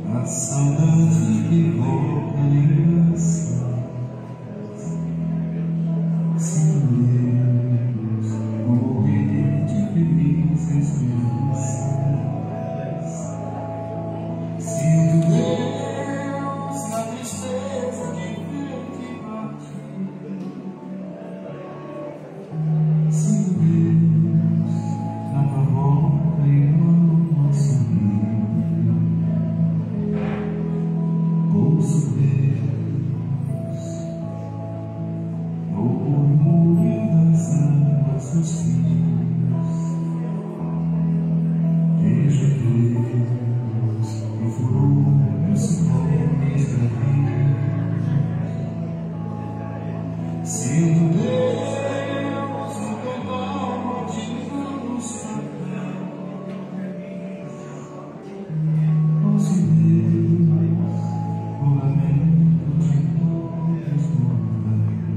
A saudade que volta em ação. Sem Deus, vou morrer de felizes mensagens. Sinto Deus na tristeza de ver que partiu. Sinto Deus na tua volta e no nosso rio. Ouço Deus no murmúrio das águas dos rios. Vejo Deus no furor dos ciclones da vida. Sinto Deus no canal mordido nos papéis. Ouço Deus o lamento de todos mortais.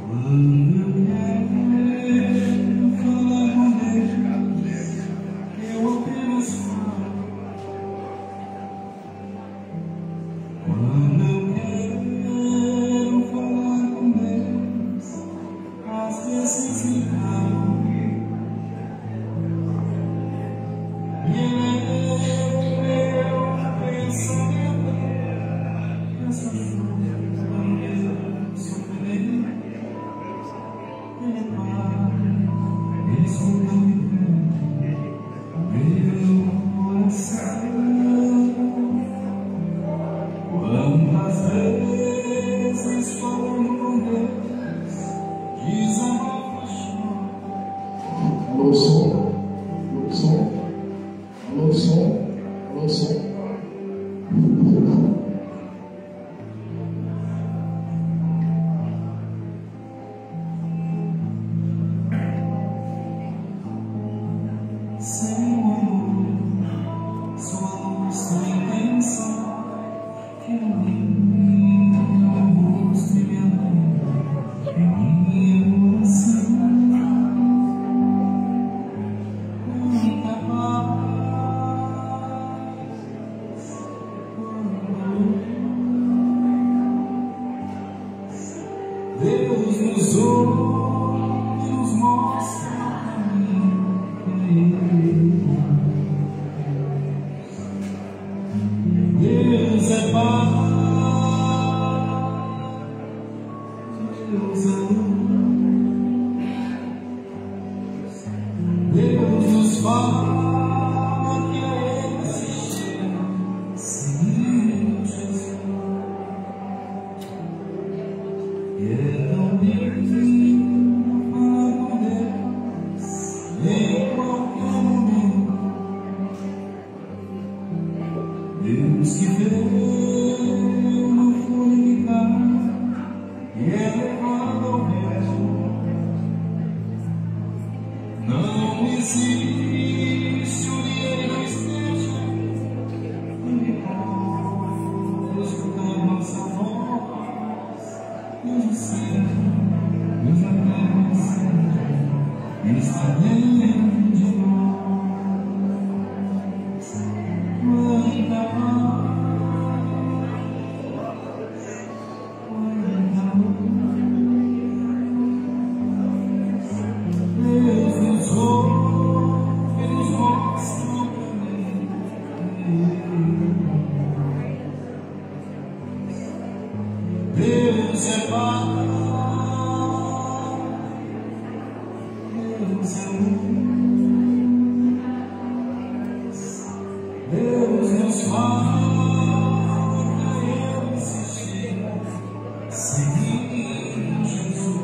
Quando eu quero falar com Deus, eu apenas falo. Quando eu quero falar com Deus, às vezes me calo. E elevo meu pensamento, essa chuva vai me sofrer. Ele escuta meu coração. Quantas vezes falando com Deus, desabafa a chão. Alô, som, alô, som, alô, som, alô, som. Sem o amor, sua luz sem intenção, que ilumina meu rosto e minha lembra em minha oração. Muita paz, Deus nos ouve, nos mostra o caminho. Deus é paz, Deus é luz. Deus nos fala que a Ele se chega, seguindo Jesus. E é tão lindo falar com Deus em qualquer momento. Deus que veio no fornicar e é levado ao céu. Não existe onde Ele não esteja. Ele pode escutar nossa voz. Deus do céu, Deus da terra, está dentro de nós. Deus é paz, Deus é luz, Deus nos manda eu existir, seguir Jesus.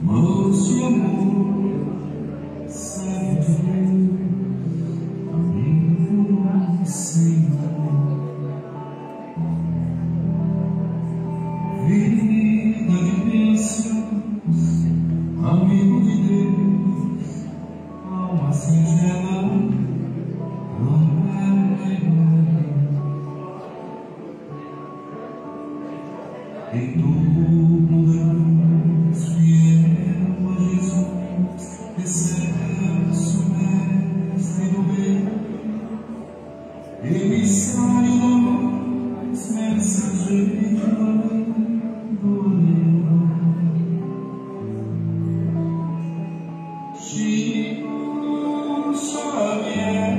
Mãos de amor, sangue de Deus, amigo do Senhor, vida de bênçãos, amigo de Deus, alma singela, em todas fiel a Jesus, excelso mestre do bem, emissário da luz, mensageiro do leão, Chico Xavier,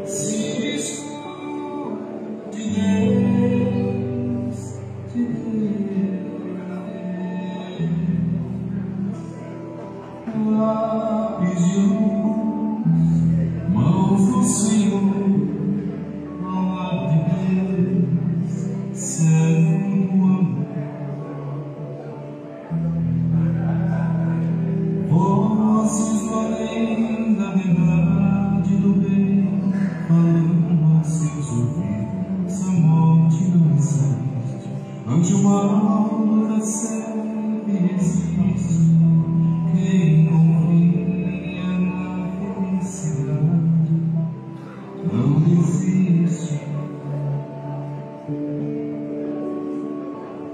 Cisco de Deus, lápis de luz, mãos do Senhor, ao lado de Deus, servo do amor, vozes do além da verdade do bem, falando aos seus ouvidos, a morte não existe, ante o mal da serve existe. Quem confia na felicidade não desiste.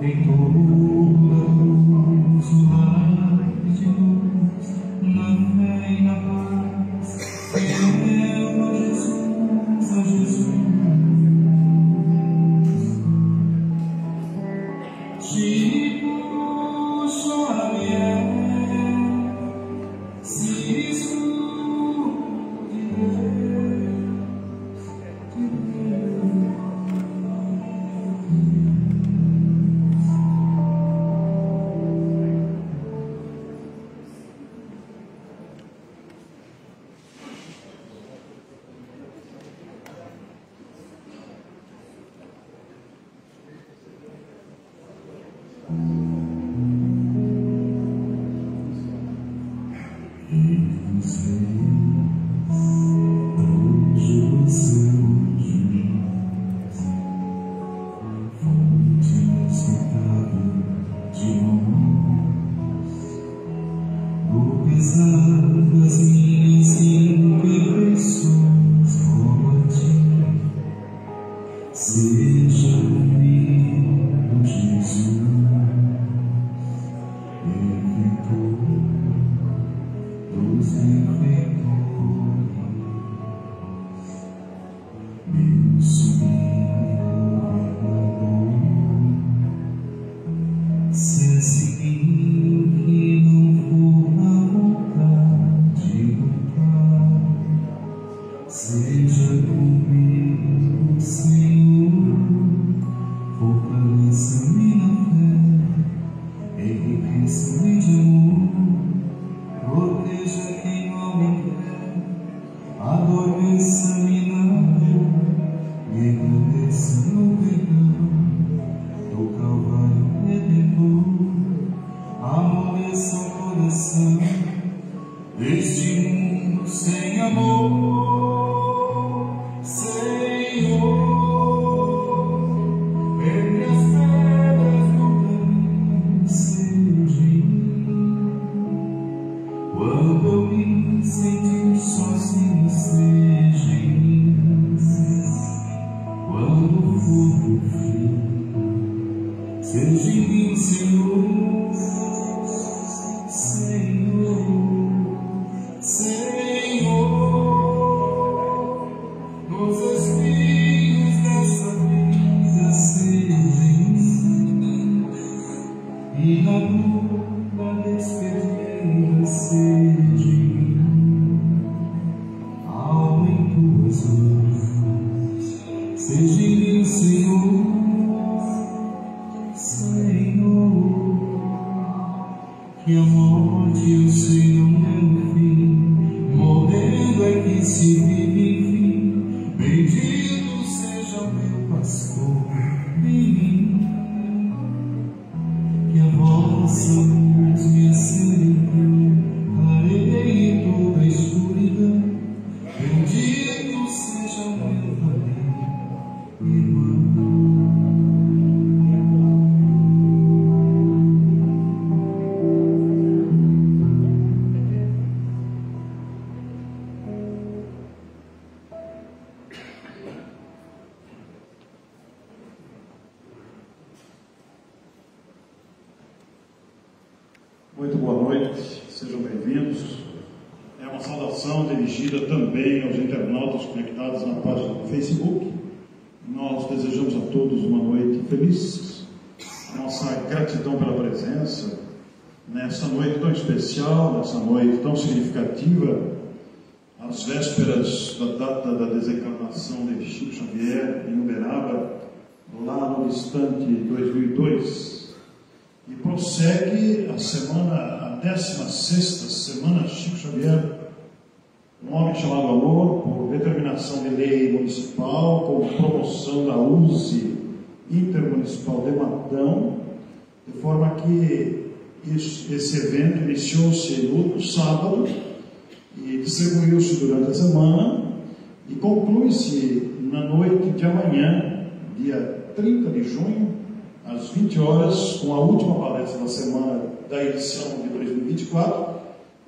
Em toda luz, o lar de luz, na fé e na paz, fiel a Jesus, a Jesus. Chico Xavier, Cisco de Deus, apesar das minhas imperfeições, como a ti, seja comigo, Jesus, perfeitor dos perfeitores, meu sublime governador, se a seguir que não for a vontade do Pai, seja comigo, Senhor, fortaleça-me na fé, enriqueça-me de amor, proteja quem mal me quer, adormeça-me na dor, me engrandeça no perdão do Calvário Redentor, amoleça o coração deste mundo sem amor, Senhor. Entre as pedras do caminho, seja em mim. Quando eu me sentir sozinho, seja em mim. Quando for o fim, seja em mim, Senhor, Senhor, Senhor, nos espinhos dessa vida serem e na lua despedida sede ao em tuas mãos, seja em mim, Senhor, Senhor, que a morte eu sei não é o fim, morrendo é que se vive, enfim. Bendito seja o meu pastor, menino, que a vossa luz me acenda, clareie toda a escuridão. Bendito seja o meu valente irmão. Muito boa noite, sejam bem-vindos. É uma saudação dirigida também aos internautas conectados na página do Facebook. Nós desejamos a todos uma noite feliz. Nossa gratidão pela presença nessa noite tão especial, nessa noite tão significativa, às vésperas da data da desencarnação de Chico Xavier em Uberaba, lá no distante 2002. E prossegue a semana, a 16ª semana Chico Xavier, um homem chamado Amor, por determinação de lei municipal, com promoção da USE Intermunicipal de Matão, de forma que esse evento iniciou-se no sábado e distribuiu-se durante a semana e conclui-se na noite de amanhã, dia 30 de junho, às 20 horas, com a última palestra da semana da edição de 2024,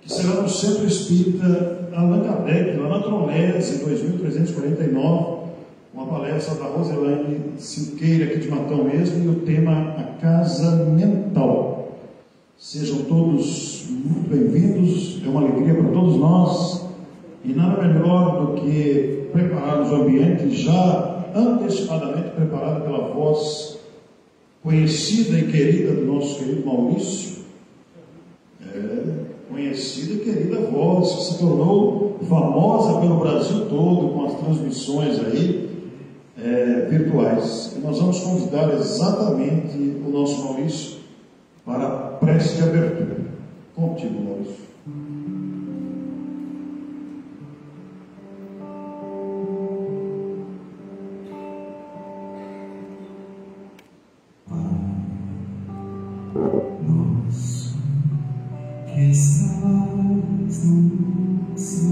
que será no Centro Espírita Allan Kardec, lá na Tronés, em 2349, uma palestra da Roselane Silqueira, aqui de Matão mesmo, e o tema A Casa Mental. Sejam todos muito bem-vindos, é uma alegria para todos nós, e nada melhor do que prepararmos o ambiente já antecipadamente preparado pela voz conhecida e querida do nosso querido Maurício, conhecida e querida voz, que se tornou famosa pelo Brasil todo, com as transmissões aí virtuais. E nós vamos convidar exatamente o nosso Maurício para a prece de abertura. Contigo, Maurício. Nosso que estás no céu,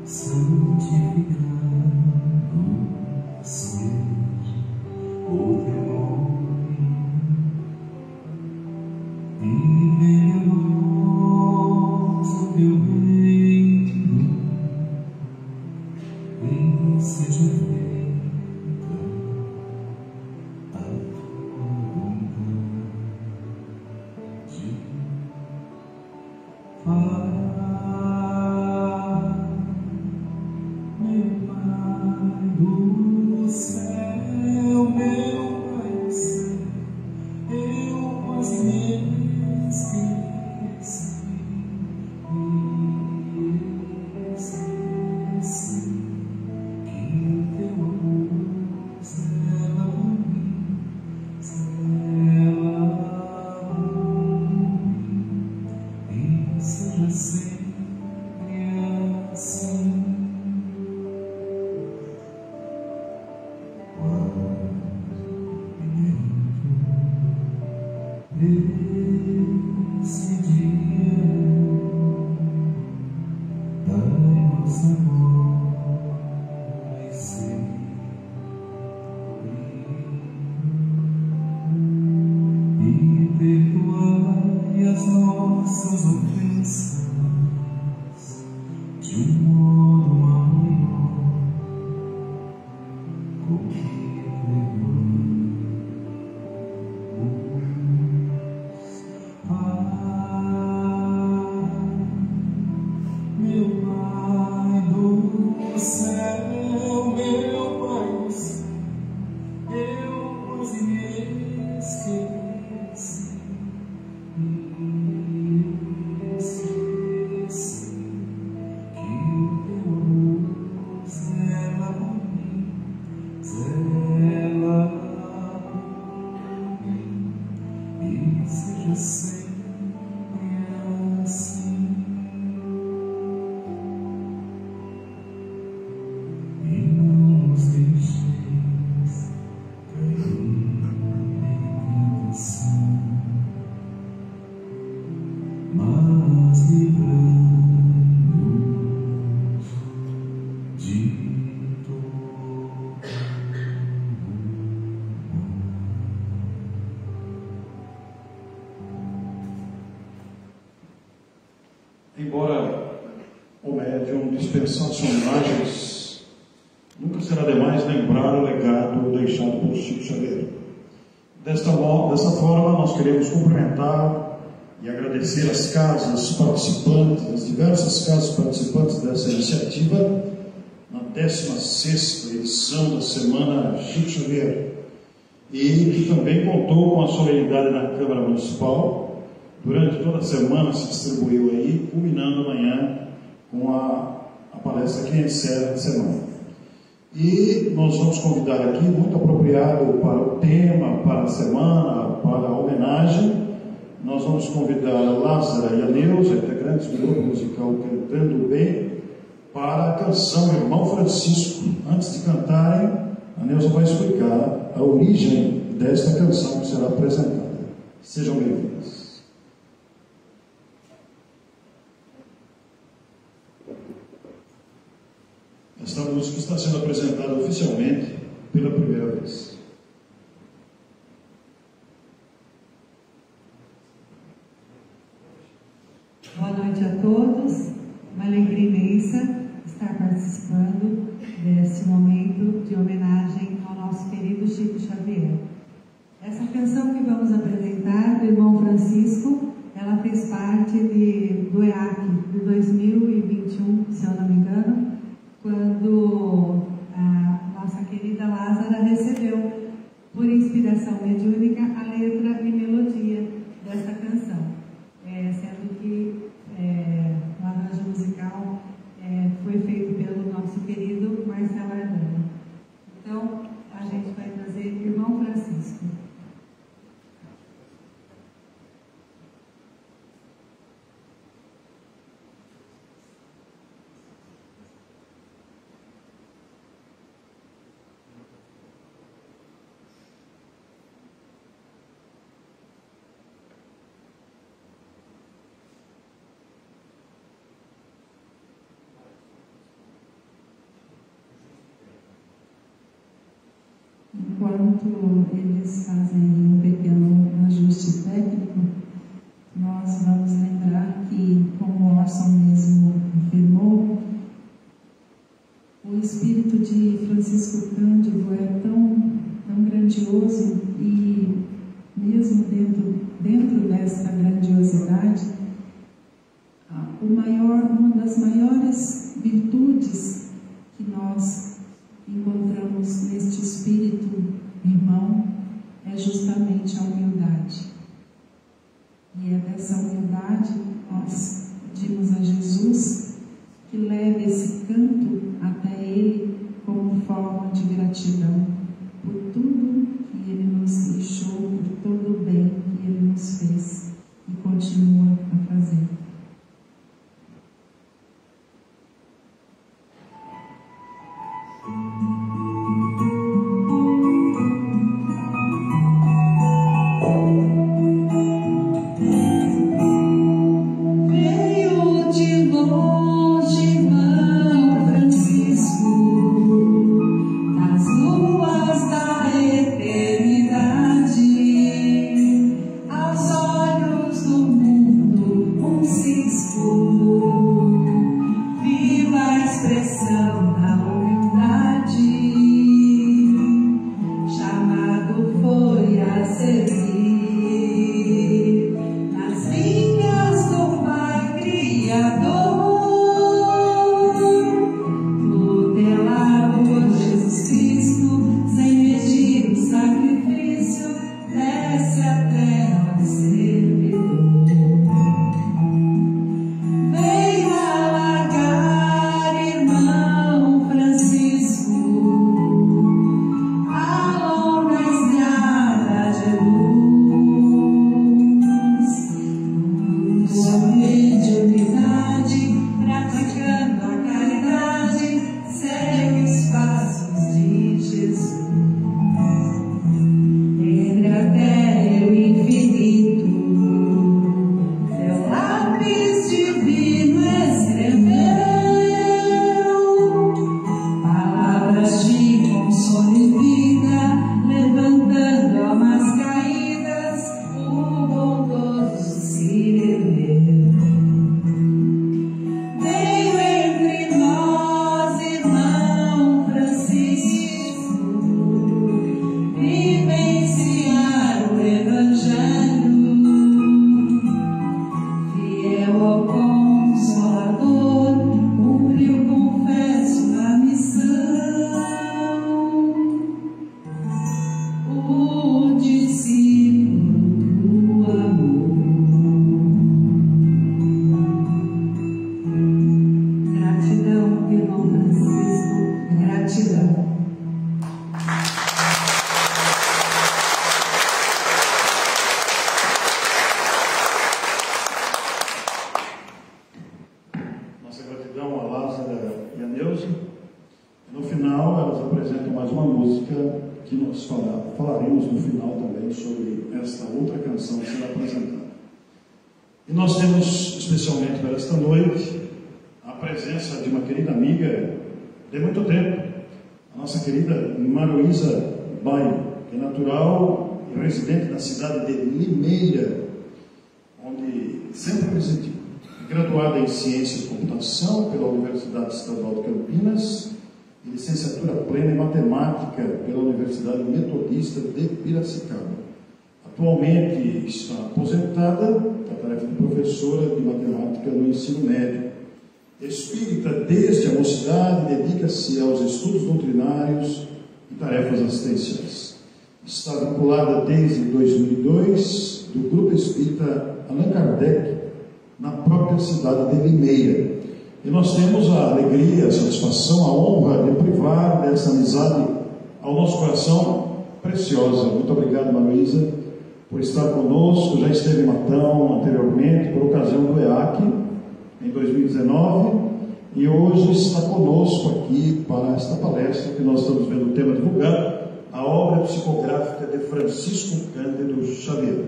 santificado seja o teu nome, e venha a nós o teu reino, e seja feita a tua vontade. Pai, meu Pai do céu, meu Pai do céu, eu quase me esqueci, que o teu amor cela e seja sempre assim. Esse dia dai-nos amor e sempre, e perdoai as nossas ofensas de um modo maior, como que perdoai seja sempre assim. E não nos deixeis cair em tentação, mas livrai-nos de todo mal. Embora o médium dispensasse homenagens, nunca será demais lembrar o legado deixado por Chico Xavier. Dessa forma, nós queremos cumprimentar e agradecer as casas participantes, as diversas casas participantes dessa iniciativa, na 16ª edição da Semana Chico Xavier, e que também contou com a solenidade na Câmara Municipal. Durante toda a semana se distribuiu aí, culminando amanhã com a palestra que encerra a semana. E nós vamos convidar aqui, muito apropriado para o tema, para a semana, para a homenagem, nós vamos convidar a Lázara e a Neuza, integrantes do grupo musical Cantando Bem, para a canção Irmão Francisco. Antes de cantarem, a Neuza vai explicar a origem desta canção que será apresentada. Sejam bem-vindos. Esta música está sendo apresentada oficialmente pela primeira vez. Boa noite a todos. Uma alegria imensa estar participando desse momento de homenagem ao nosso querido Chico Xavier. Essa canção que vamos apresentar, do Irmão Francisco, ela fez parte do EAC de 2021, se eu não me engano, quando a nossa querida Lázara recebeu, por inspiração mediúnica, a letra e melodia dessa canção, sendo que o arranjo musical foi feito pelo nosso querido Marcelo Ardani. Então, a gente vai trazer Irmão Francisco. Enquanto eles fazem um pequeno ajuste técnico, nós vamos lembrar que, como o Orson mesmo afirmou, o espírito de Francisco Cândido é tão grandioso e, mesmo dentro dessa grandiosidade, uma das maiores virtudes que nós encontramos neste espírito irmão é justamente a humildade. E é dessa humildade nós pedimos a Jesus que leve esse canto até Ele como forma de gratidão por tudo que Ele nos deixou, por todo o bem que Ele nos fez e continua a fazer. Das ruas da eternidade. esta outra canção que será apresentada. E nós temos, especialmente para esta noite, a presença de uma querida amiga de muito tempo, a nossa querida Maruísa Baio, que é natural e residente da cidade de Limeira, onde sempre residiu. Graduada em Ciências de Computação pela Universidade Estadual de Campinas e licenciatura plena em Matemática pela Universidade Metodista de Piracicaba. Atualmente está aposentada da tarefa de professora de Matemática no ensino médio. Espírita desde a mocidade, dedica-se aos estudos doutrinários e tarefas assistenciais. Está vinculada desde 2002 do Grupo Espírita Allan Kardec, na própria cidade de Limeira. E nós temos a alegria, a satisfação, a honra de privar dessa amizade ao nosso coração preciosa. Muito obrigado, Maruísa, por estar conosco. Já esteve em Matão anteriormente, por ocasião do EAC, em 2019, e hoje está conosco aqui para esta palestra que nós estamos vendo o tema divulgado, a obra psicográfica de Francisco Cândido Xavier.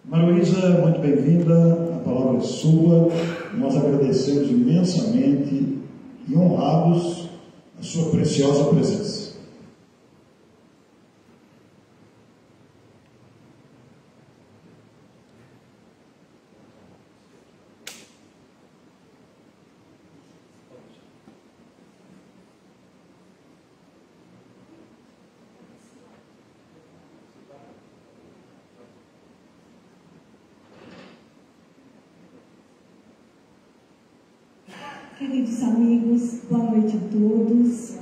Maruísa, muito bem-vinda, a palavra é sua. Nós agradecemos imensamente e honrados a sua preciosa presença. Queridos amigos, boa noite a todos.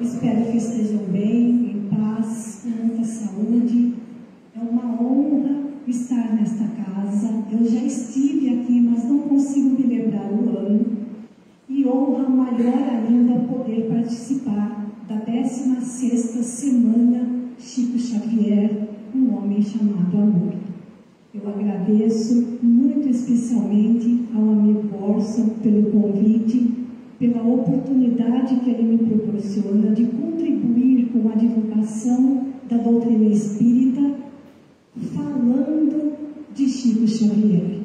Espero que estejam bem, em paz, com muita saúde. É uma honra estar nesta casa. Eu já estive aqui, mas não consigo me lembrar o ano. E honra maior ainda poder participar da 16ª Semana Chico Xavier, um homem chamado amor. Eu agradeço muito especialmente ao amigo Orson pelo convite, pela oportunidade que ele me proporciona de contribuir com a divulgação da doutrina espírita, falando de Chico Xavier.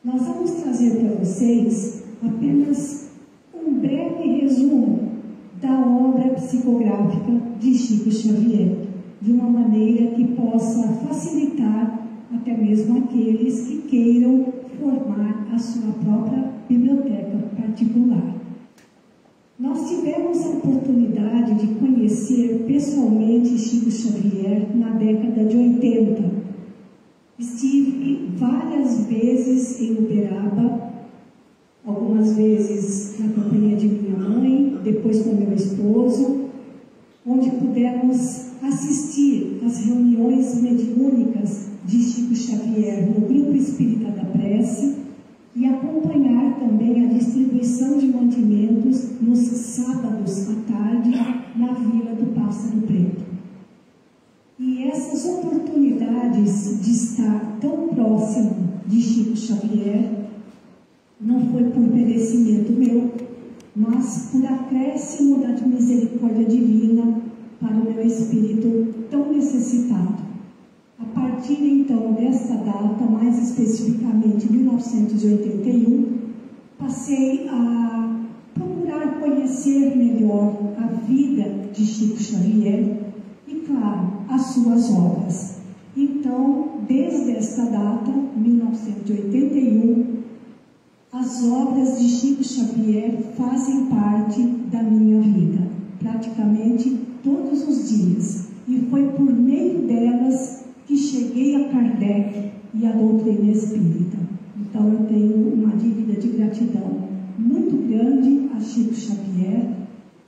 Nós vamos trazer para vocês apenas um breve resumo da obra psicográfica de Chico Xavier, de uma maneira que possa facilitar até mesmo aqueles que queiram formar a sua própria biblioteca particular. Nós tivemos a oportunidade de conhecer pessoalmente Chico Xavier na década de 80. Estive várias vezes em Uberaba, algumas vezes na companhia de minha mãe, depois com meu esposo, onde pudemos assistir às reuniões mediúnicas de Chico Xavier no Grupo Espírita da Prece e acompanhar também a distribuição de mantimentos nos sábados à tarde na Vila do Pássaro Preto. E essas oportunidades de estar tão próximo de Chico Xavier não foi por merecimento meu, mas por acréscimo da misericórdia divina para o meu espírito tão necessitado. A partir então desta data, mais especificamente 1981, passei a procurar conhecer melhor a vida de Chico Xavier e, claro, as suas obras. Então, desde esta data, 1981, as obras de Chico Xavier fazem parte da minha vida, praticamente todos os dias, e foi por meio delas que cheguei a Kardec e a doutrina espírita. Então eu tenho uma dívida de gratidão muito grande a Chico Xavier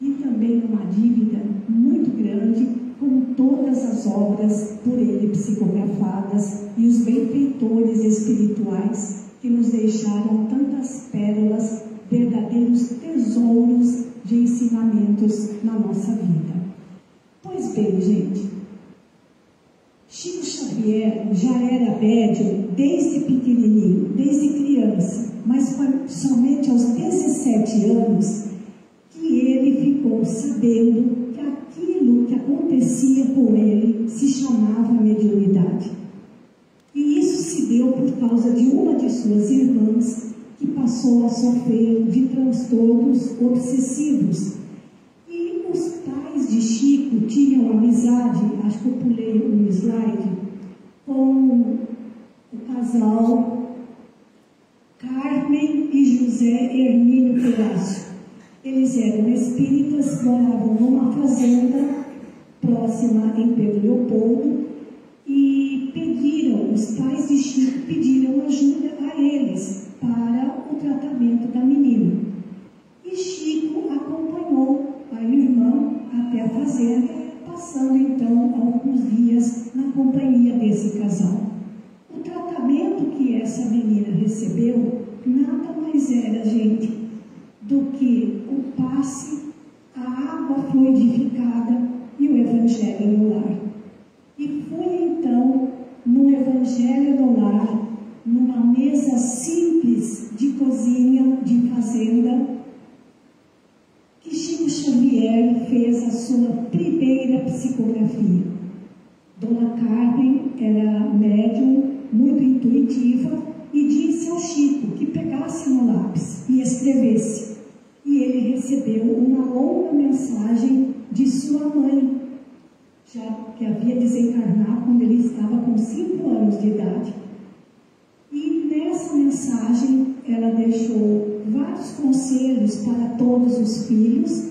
e também uma dívida muito grande com todas as obras por ele psicografadas e os benfeitores espirituais que nos deixaram tantas pérolas, verdadeiros tesouros de ensinamentos na nossa vida. Pois bem, gente, Chico Xavier já era médium desde pequenininho, desde criança, mas foi somente aos 17 anos que ele ficou sabendo que aquilo que acontecia com ele se chamava mediunidade. aconteceu por causa de uma de suas irmãs que passou a sofrer de transtornos obsessivos. E os pais de Chico tinham amizade, acho que eu pulei um slide, com o casal Carmen e José Hermínio Pelácio. Eles eram espíritas, moravam numa fazenda próxima em Pedro Leopoldo e os pais de Chico pediram ajuda a eles para o tratamento da menina. E Chico acompanhou a irmã até a fazenda, passando então alguns dias na companhia desse casal. O tratamento que essa menina recebeu nada mais era, gente, do que o passe, a água fluidificada e o evangelho no lar. E foi então no evangelho no lar, numa mesa simples de cozinha, de fazenda, que Chico Xavier fez a sua primeira psicografia. Dona Carmen era médium, muito intuitiva, e disse ao Chico que pegasse no lápis e escrevesse. E ele recebeu uma longa mensagem de sua mãe, já que havia desencarnado quando ele estava com 5 anos de idade. E nessa mensagem ela deixou vários conselhos para todos os filhos,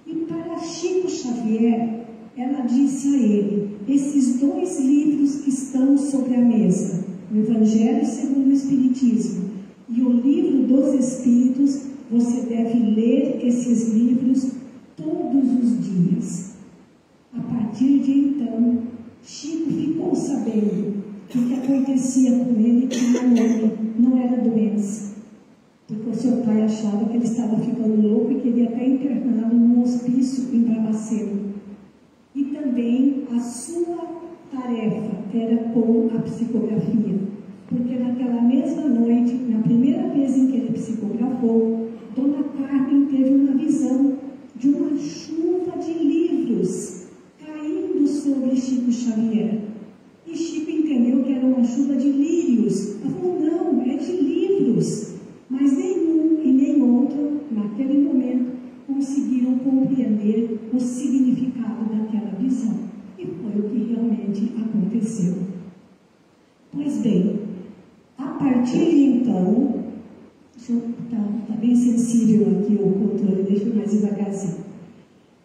e para Chico Xavier ela disse a ele: esses 2 livros que estão sobre a mesa, o Evangelho segundo o Espiritismo e o Livro dos Espíritos, você deve ler esses livros todos os dias. A partir de então, Chico ficou sabendo que o que acontecia com ele não era doença, porque o seu pai achava que ele estava ficando louco e queria até interná-lo num hospício em Barbacena. E também a sua tarefa era com a psicografia, porque naquela mesma noite, na primeira vez em que ele psicografou, Dona Carmen teve uma visão de uma chuva de livros caindo sobre Chico Xavier. E Chico entendeu que era uma chuva de lírios. Ela falou: não, é de livros. Mas nenhum e nem outro, naquele momento, conseguiram compreender o significado daquela visão. E foi o que realmente aconteceu. Pois bem, a partir de então, está bem sensível aqui o controle, deixa eu mais devagarzinho.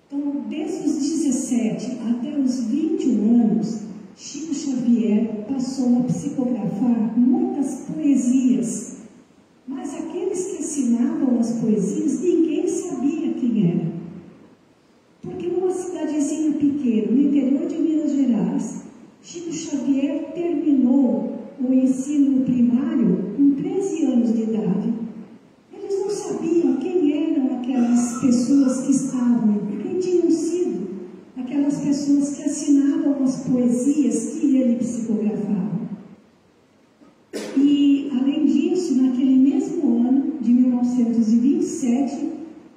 Então, desde os 17 até os 21 anos, Chico Xavier passou a psicografar muitas poesias, mas aqueles que assinavam as poesias, ninguém sabia quem era. Porque numa cidadezinha pequena, no interior de Minas Gerais, Chico Xavier terminou o ensino primário com 13 anos de idade. Eles não sabiam quem eram aquelas pessoas que estavam, quem tinham sido aquelas pessoas que assinavam as poesias que ele psicografava. E, além disso, naquele mesmo ano de 1927,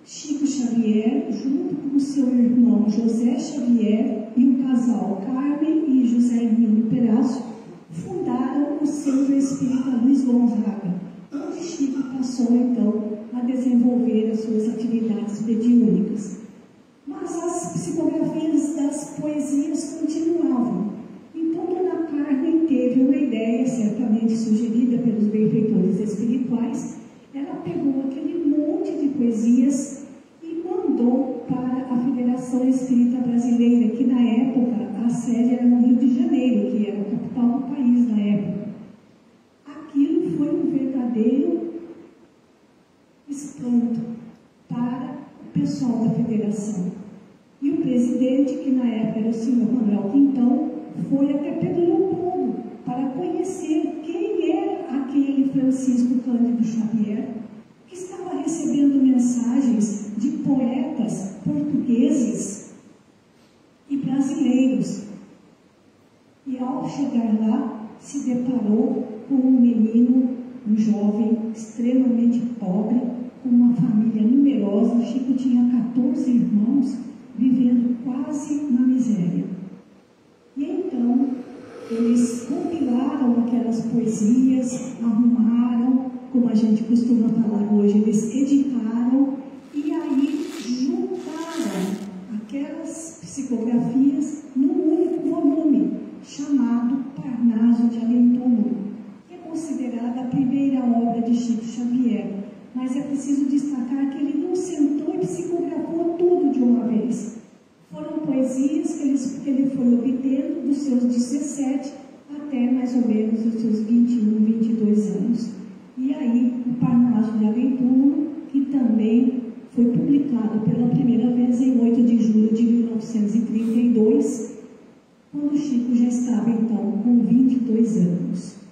Chico Xavier, junto com seu irmão José Xavier e o casal Carmen e José Hermínio Pelácio, fundaram o Centro Espírita Luiz Gonzaga, onde Chico passou então a desenvolver as suas atividades mediúnicas. Mas as psicografias das poesias continuavam. Então, Dona Carmen teve uma ideia, certamente sugerida pelos benfeitores espirituais. Ela pegou aquele monte de poesias e mandou para a Federação Espírita Brasileira, que na época a sede era no Rio de Janeiro, que era a capital do país na época. Aquilo foi um verdadeiro espanto para o pessoal da federação. E o presidente, que na época era o senhor Manuel Quintão, foi até Pedro Leopoldo para conhecer quem era aquele Francisco Cândido Xavier, que estava recebendo mensagens de poetas portugueses e brasileiros. E ao chegar lá, se deparou com um menino, um jovem extremamente pobre, com uma família numerosa. O Chico tinha 14 irmãos, vivendo quase na miséria. E então, eles compilaram aquelas poesias, arrumaram, como a gente costuma falar hoje, eles editaram e aí juntaram aquelas psicografias num único volume, chamado Parnaso de Além-Túmulo, que é considerada a primeira obra de Chico Xavier. Mas é preciso destacar que ele não sentou e psicografou tudo de uma vez. Foram poesias que ele foi obtendo dos seus 17 até mais ou menos os seus 21, 22 anos. E aí, o Parnaso de Além-Túmulo, que também foi publicado pela primeira vez em 8 de julho de 1932, quando Chico já estava, então, com 22 anos.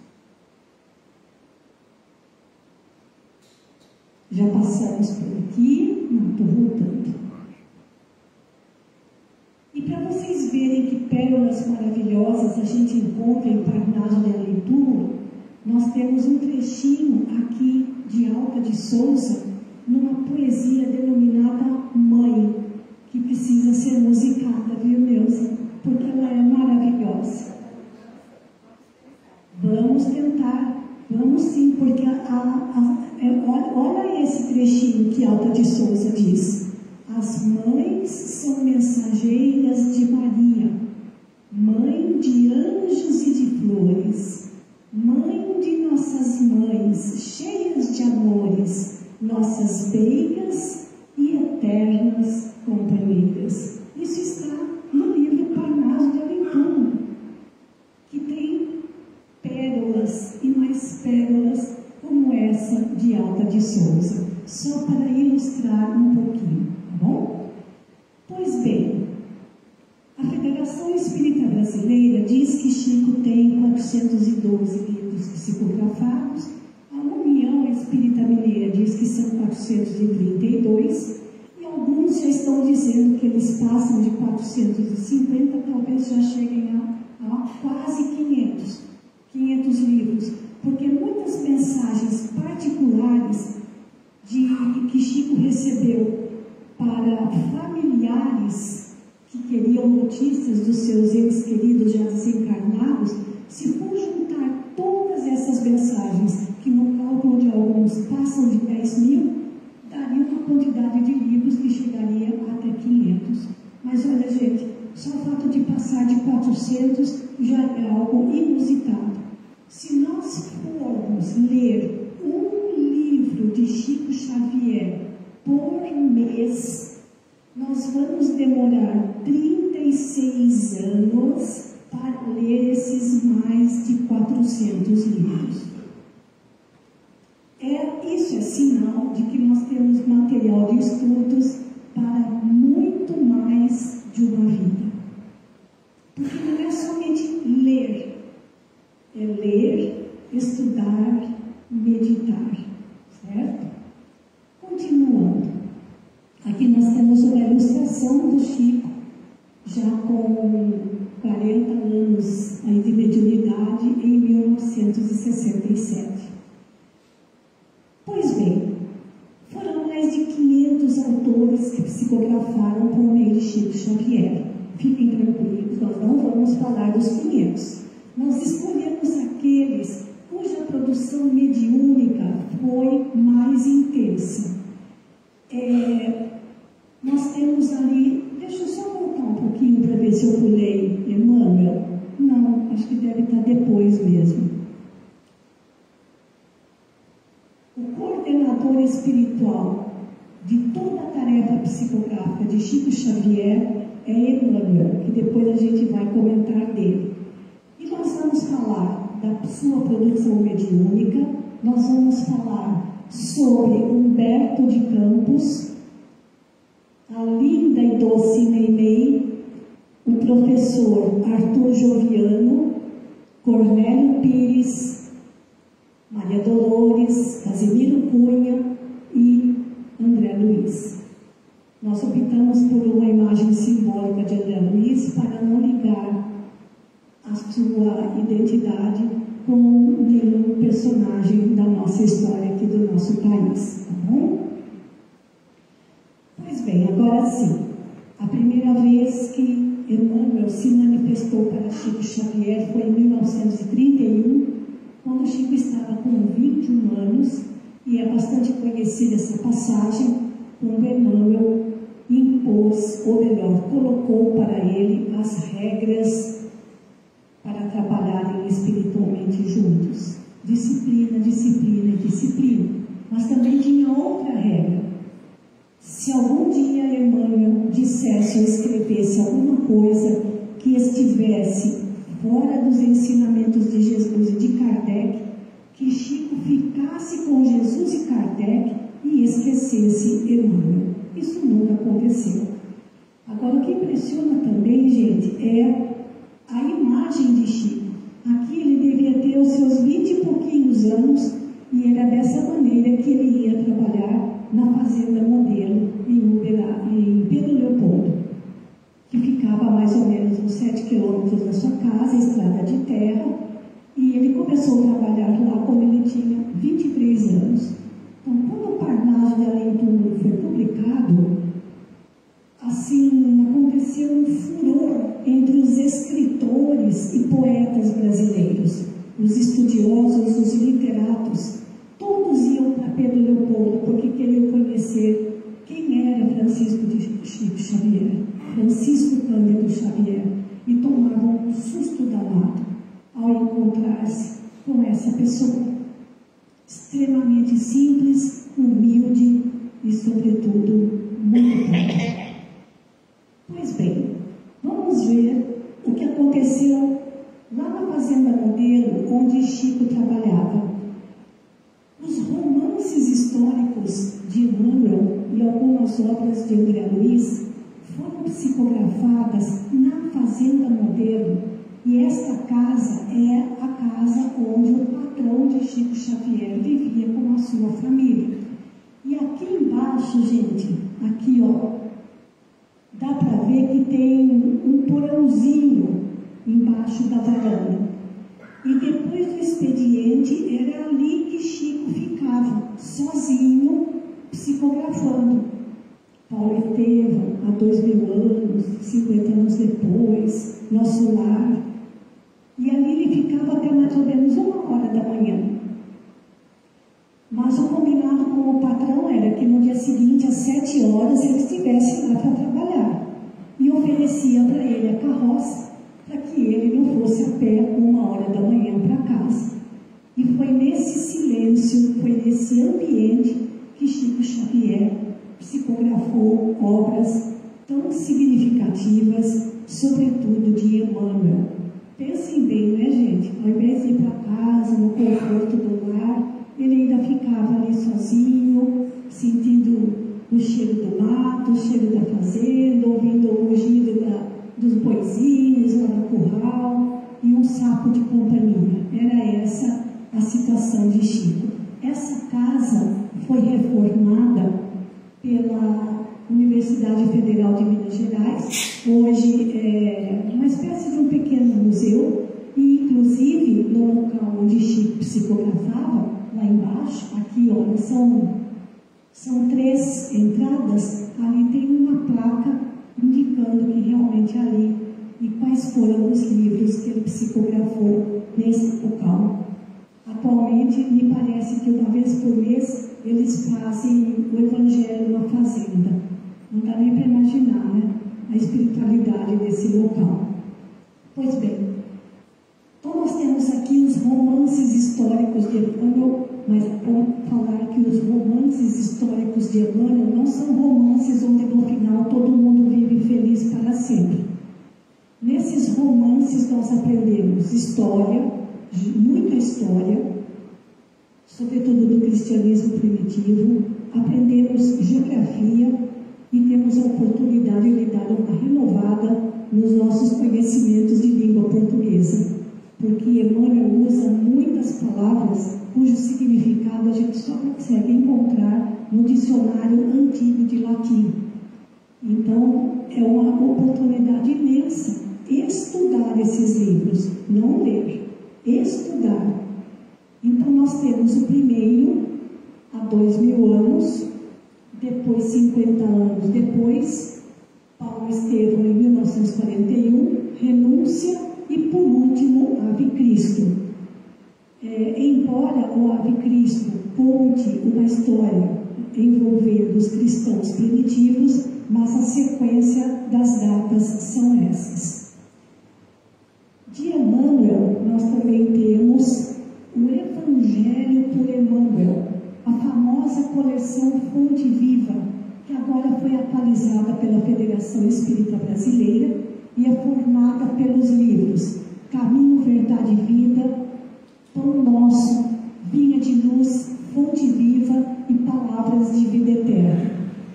Já passamos por aqui, não estou voltando. E para vocês verem que pérolas maravilhosas a gente encontra em Parnaso de Além-Túmulo, nós temos um trechinho aqui de Alta de Souza, numa poesia denominada Mãe, que precisa ser musicada, viu, Neuza? Porque ela é maravilhosa. Vamos tentar, vamos sim, porque olha esse trechinho que Alta de Souza diz. As mães são mensageiras de Maria, mãe de anjos e de flores, mãe de nossas mães, cheias de amores, nossas meigas e eternas companheiras. Isso está no livro Parnaso de Além-Túmulo, que tem pérolas e mais pérolas como essa de Alta de Souza, só para ilustrar um pouquinho, tá bom? Pois bem, a Federação Espírita Brasileira diz que Chico tem 412 livros psicografados, a União Espírita Mineira diz que são 432, e alguns já estão dizendo que eles passam de 450, talvez já cheguem a quase 500 livros, porque muitas mensagens particulares que Chico recebeu para familiares que queriam notícias dos seus entes queridos já desencarnados, se for juntar todas essas mensagens, que no cálculo de alguns passam de 10.000, daria uma quantidade de livros que chegaria até 500. Mas olha, gente, só o fato de passar de 400 já é algo inusitado. Se nós formos ler um livro de Chico Xavier por mês, nós vamos demorar 36 anos para ler esses mais de 400 livros. Isso é sinal de que nós temos material de estudos para muito mais de uma vida. Porque não é somente ler, é ler, estudar, meditar, certo? Continuando, aqui nós temos uma ilustração do Chico, já com 40 anos aí de mediunidade, em 1967. Pois bem, foram mais de 500 autores que psicografaram por meio de Chico Xavier. Fiquem tranquilos, nós não vamos falar dos 500. Nós escolhemos aqueles cuja produção mediúnica foi mais intensa. Nós temos ali, deixa eu só voltar um pouquinho para ver se eu pulei Emmanuel. Não, acho que deve estar depois mesmo. O coordenador espiritual de toda a tarefa psicográfica de Chico Xavier é Emmanuel, que depois a gente vai comentar dele. E nós vamos falar da sua produção mediúnica, nós vamos falar sobre Humberto de Campos, a linda e doce Meimei, o professor Arthur Joviano, Cornélio Pires, Maria Dolores, Casimiro Cunha e André Luiz. Nós optamos por uma imagem simbólica de André Luiz para não ligar a sua identidade com nenhum personagem da nossa história aqui do nosso país, tá bom? Pois bem, agora sim, a primeira vez que Emmanuel se manifestou para Chico Xavier foi em 1931, quando Chico estava com 21 anos, e é bastante conhecida essa passagem, quando Emmanuel impôs, ou melhor, colocou para ele as regras para trabalharem espiritualmente juntos. Disciplina, disciplina e disciplina. Mas também tinha outra regra. Se algum dia Emmanuel dissesse ou escrevesse alguma coisa que estivesse fora dos ensinamentos de Jesus e de Kardec, que Chico ficasse com Jesus e Kardec e esquecesse Emmanuel. Isso nunca aconteceu. Agora, o que impressiona também, gente, é a imagem de Chico. Aqui ele devia ter os seus 20 e pouquinhos anos, e era dessa maneira que ele ia trabalhar na Fazenda Modelo, em Pedro Leopoldo, que ficava a mais ou menos uns 7 quilômetros da sua casa, estrada de terra, e ele começou a trabalhar lá quando ele tinha 23 anos. Então, quando o Parnaso de Além Túmulo foi publicado, assim, aconteceu um furor entre os escritores e poetas brasileiros, os estudiosos, os literatos. Todos iam para Pedro Leopoldo porque queriam conhecer quem era Francisco de Chico Xavier, Francisco Cândido Xavier, e tomavam um susto danado ao encontrar-se com essa pessoa, extremamente simples, humilde e, sobretudo, muito pobre. Pois bem, vamos ver o que aconteceu lá na Fazenda Modelo, onde Chico trabalhava. Os romances históricos de Emmanuel e algumas obras de André Luiz foram psicografadas na Fazenda Modelo, e esta casa é a casa onde o patrão de Chico Xavier vivia com a sua família. E aqui embaixo, gente, aqui ó, dá para ver que tem um porãozinho embaixo da varanda. E depois do expediente, era ali que Chico ficava, sozinho, psicografando. Paulo Estevam, há 2000 anos, 50 anos depois, Nosso Lar. E ali ele ficava até mais ou menos 1h da manhã. Mas o combinado com o patrão era que no dia seguinte, às 7 horas, ele estivesse lá para trabalhar. E oferecia para ele a carroça, para que ele não fosse a pé 1h da manhã para casa. E foi nesse silêncio, foi nesse ambiente que Chico Xavier psicografou obras tão significativas, sobretudo de Emmanuel. Pensem bem, né, gente? Ao invés de ir para casa, no conforto do lar, ele ainda ficava ali sozinho, sentindo o cheiro do mato, o cheiro da fazenda, ouvindo o rugido dos boizinhos lá no curral e um saco de companhia. Era essa a situação de Chico. Essa casa foi reformada pela Universidade Federal de Minas Gerais. Hoje é uma espécie de um pequeno museu, e inclusive no local onde Chico psicografava, lá embaixo, aqui ó, são 3 entradas, ali tem uma placa indicando que realmente ali e quais foram os livros que ele psicografou nesse local. Atualmente, me parece que uma vez por mês eles fazem o Evangelho numa fazenda. Não dá nem para imaginar, né, a espiritualidade desse local. Pois bem, então nós temos aqui os romances históricos de Emmanuel, mas é bom falar que os romances históricos de Emmanuel não são romances onde no final todo mundo vive feliz para sempre. Nesses romances nós aprendemos história, muita história, sobretudo do cristianismo primitivo, aprendemos geografia e temos a oportunidade de dar uma renovada nos nossos conhecimentos de língua portuguesa, porque Emmanuel usa muitas palavras cujo significado a gente só consegue encontrar no dicionário antigo de latim. Então, é uma oportunidade imensa estudar esses livros, não ler, estudar. Então, nós temos o primeiro, há 2000 anos, depois 50 anos depois, Paulo Estevão, em 1941, Renúncia e, por último, Ave Cristo. Embora o Ave Cristo conte uma história envolvendo os cristãos primitivos, mas a sequência das datas são essas. De Emmanuel, nós também temos o Evangelho por Emmanuel, a famosa coleção Fonte Viva, que agora foi atualizada pela Federação Espírita Brasileira e é formada pelos livros Caminho, Verdade e Vida, Pão Nosso, Vinha de Luz, Fonte Viva e Palavras de Vida Eterna.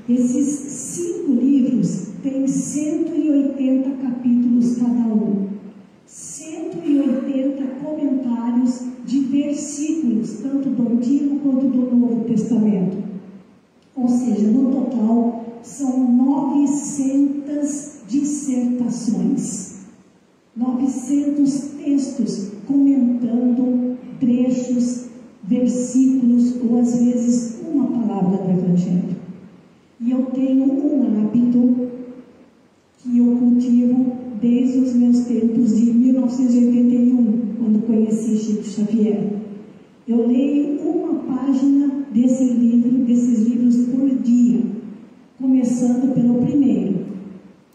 Esses 5 livros têm 180 capítulos cada um, 180 comentários de versículos, tanto do Antigo quanto do Novo Testamento. Ou seja, no total, são 900 dissertações, 900 textos comentando trechos, versículos ou às vezes uma palavra do Evangelho. E eu tenho um hábito que eu cultivo desde os meus tempos de 1981, quando conheci Chico Xavier. Eu leio uma página desses livros por dia, começando pelo primeiro,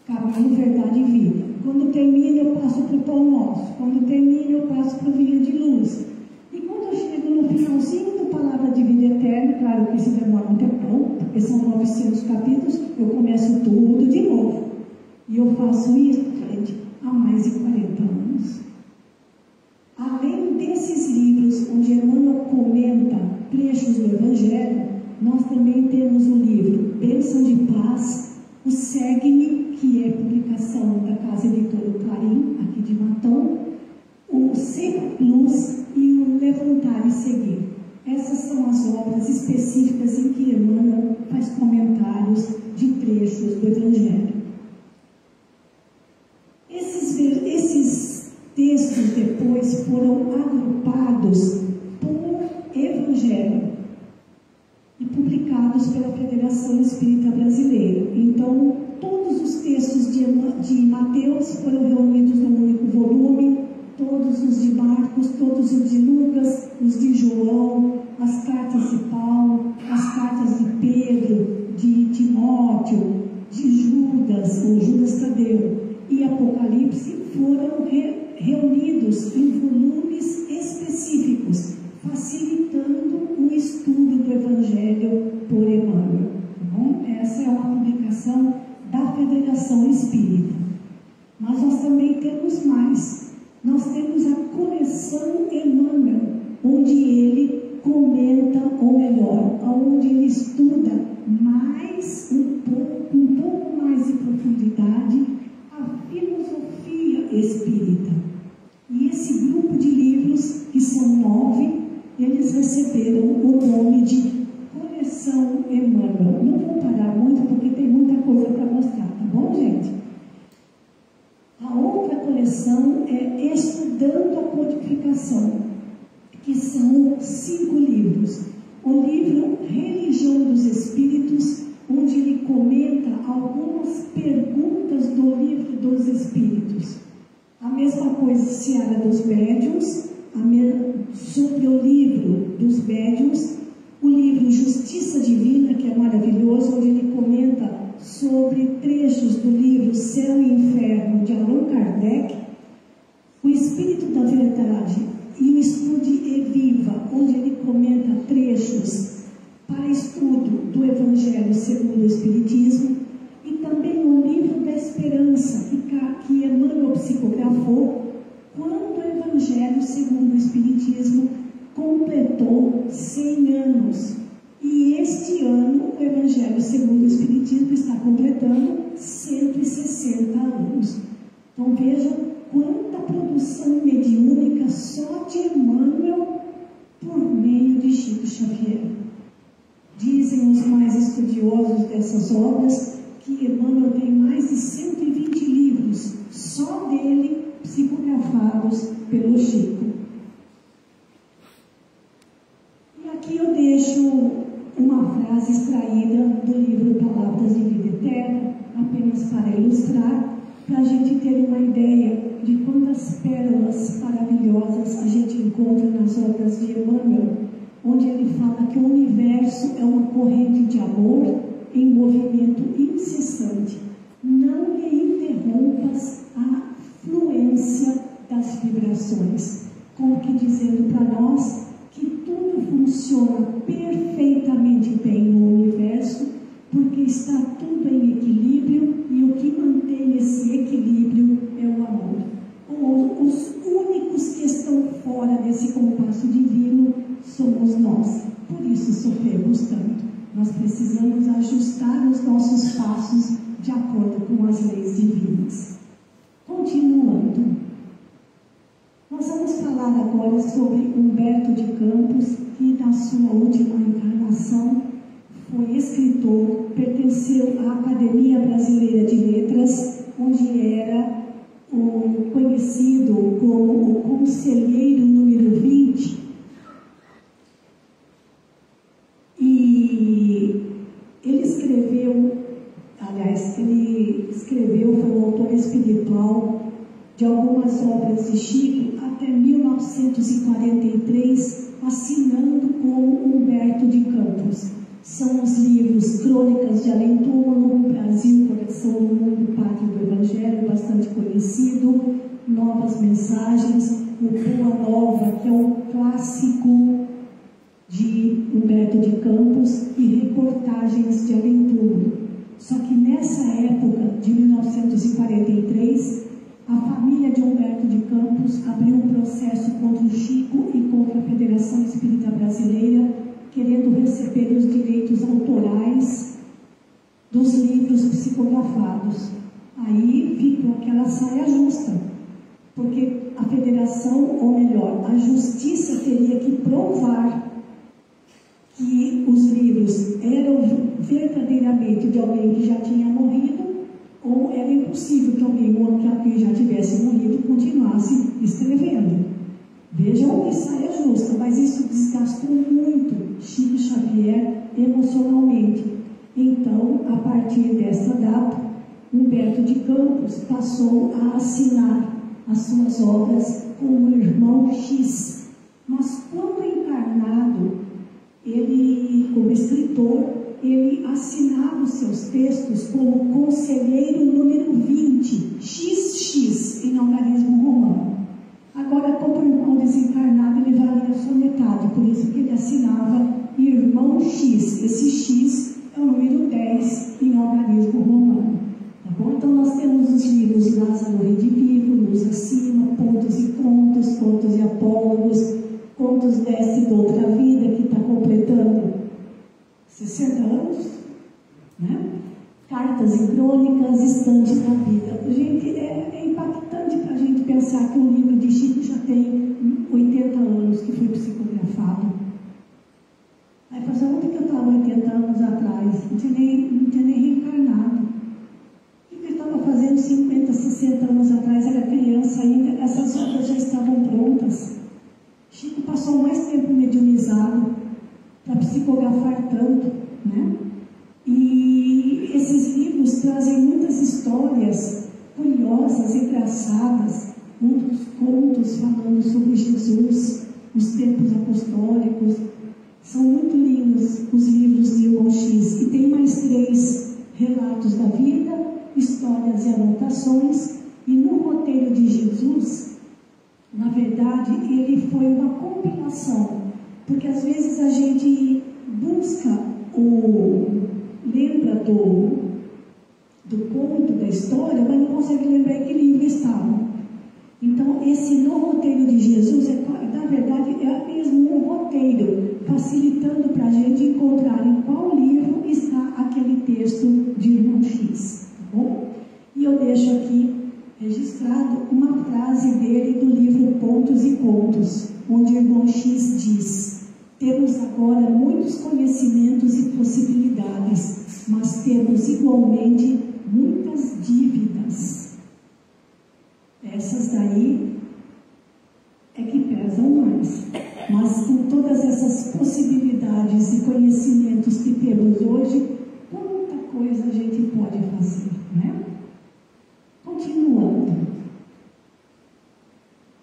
Caminho, Verdade e Vida. Quando termina, eu passo para o Pão Nosso. Quando termina, eu passo para o Vinha de Luz. E quando eu chego no finalzinho do Palavra de Vida Eterna, claro que isso demora um tempão, porque são 900 capítulos, eu começo tudo de novo. E eu faço isso, gente, há mais de 40 anos. Além desses livros, onde Emmanuel comenta trechos do Evangelho, nós também temos o livro Bênção de Paz, o Segue-me, que é publicação da Casa Editora Clarim, aqui de Matão, o Ser Luz e o Levantar e Seguir. Essas são as obras específicas em que Emmanuel faz comentários de trechos do Evangelho. Esses textos depois foram agrupados por Evangelho e publicados pela Federação Espírita Brasileira. Então, todos os textos de Mateus foram reunidos num único volume, todos os de Marcos, todos os de Lucas, os de João, as cartas de Paulo, as cartas de Pedro, de Timóteo, de Judas, ou Judas Tadeu, e Apocalipse foram reunidos em volumes específicos, facilitando o estudo do Evangelho por Emmanuel. Bom, essa é uma publicação da Federação Espírita. Mas nós também temos mais. Nós temos a coleção Emmanuel, onde ele comenta, ou melhor, onde ele estuda mais um pouco mais de profundidade a filosofia espírita. E esse grupo de livros, que são 9, eles receberam o nome de Coleção Emmanuel. Não vou parar muito porque tem muita coisa para mostrar, tá bom, gente? A outra coleção é Estudando a Codificação, que são 5 livros. O livro Religião dos Espíritos, onde ele comenta algumas perguntas do Livro dos Espíritos. A mesma coisa, Seara dos Médiuns, sobre o Livro dos Médiuns, o livro Justiça Divina, que é maravilhoso, onde ele comenta sobre trechos do livro Céu e Inferno, de Allan Kardec, o Espírito da Verdade e o Estude e Viva, onde ele comenta trechos para estudo do Evangelho segundo o Espiritismo, e também o Livro da Esperança, que Emmanuel psicografou quando o Evangelho segundo o Espiritismo completou 100 anos. E este ano o Evangelho segundo o Espiritismo está completando 160 anos. Então vejam quanta produção mediúnica só de Emmanuel por meio de Chico Xavier. Dizem os mais estudiosos dessas obras que Emmanuel tem mais de 120 livros só dele psicografados pelo Chico. E aqui eu deixo uma frase extraída do livro Palavras de Vida Eterna, apenas para ilustrar, para a gente ter uma ideia de quantas pérolas maravilhosas a gente encontra nas obras de Emmanuel, onde ele fala que o universo é uma corrente de amor em movimento incessante. Não lhe interrompas a fluência das vibrações, como que dizendo para nós que tudo funciona perfeitamente bem no universo, porque está tudo em equilíbrio, e o que mantém esse equilíbrio é o amor. Os únicos que estão fora desse compasso divino somos nós. Por isso sofremos tanto. Nós precisamos ajustar os nossos passos de acordo com as leis divinas. Continuando, nós vamos falar agora sobre Humberto de Campos, que na sua última encarnação foi escritor, pertenceu à Academia Brasileira de Letras, onde era conhecido como o conselheiro número 20. E ele escreveu, foi o autor espiritual de algumas obras de Chico até 1943, assinando como Humberto de Campos. São os livros Crônicas de Além-Túmulo, Brasil, Coração do Mundo, Pátria do Evangelho, bastante conhecido, Novas Mensagens, o Boa Nova, que é um clássico de Humberto de Campos, e Reportagens de Além-Túmulo. Só que nessa época, de 1943, a família de Humberto de Campos abriu um processo contra o Chico e contra a Federação Espírita Brasileira, querendo receber os direitos autorais dos livros psicografados. Aí ficou aquela saia justa, porque a federação, ou melhor, a justiça teria que provar que os livros eram verdadeiramente de alguém que já tinha morrido, ou era impossível que alguém que já tivesse morrido continuasse escrevendo. Vejam que saia justa, mas isso desgastou muito Chico Xavier emocionalmente. Então, a partir dessa data, Humberto de Campos passou a assinar as suas obras como Irmão X. Mas quando encarnado, ele, como escritor, ele assinava os seus textos como conselheiro número 20, XX, em algarismo romano. Agora, como irmão desencarnado, ele valia só metade, por isso que ele assinava Irmão X. Esse X é o número 10 em algarismo romano. Tá bom? Então, nós temos os livros Lázaro Redivivo, Luz Acima, Pontos e Contos, Contos e Apólogos, Contos desta e da Outra Vida, que está completando 60 anos, né? Cartas e Crônicas, Estante da Vida. Gente, é impactante para a gente pensar que um livro de Chico já tem 80 anos que foi psicografado. Aí pensou, onde que eu estava 80 anos atrás? Não tinha nem reencarnado. O que eu estava fazendo 50, 60 anos atrás? Era criança ainda, essas obras já estavam prontas. Chico passou mais tempo mediunizado para psicografar tanto, né? E esses livros trazem muitas histórias curiosas, engraçadas, muitos contos falando sobre Jesus, os tempos apostólicos. São muito lindos os livros de Irmão X. E tem mais 3 relatos da vida, histórias e anotações. E no roteiro de Jesus, na verdade, ele foi uma compilação, porque às vezes a gente busca lembra do conto, da história, mas não consegue lembrar em que livro estava. Então, esse no roteiro de Jesus, na verdade, é mesmo um roteiro, facilitando para a gente encontrar em qual livro está aquele texto de Irmão X. Tá bom? E eu deixo aqui registrado uma frase dele do livro Pontos e Contos, onde Irmão X diz: temos agora muitos conhecimentos e possibilidades, mas temos igualmente muitas dívidas. Essas daí é que pesam mais. Mas com todas essas possibilidades e conhecimentos que temos hoje, quanta coisa a gente pode fazer, né? Continuando.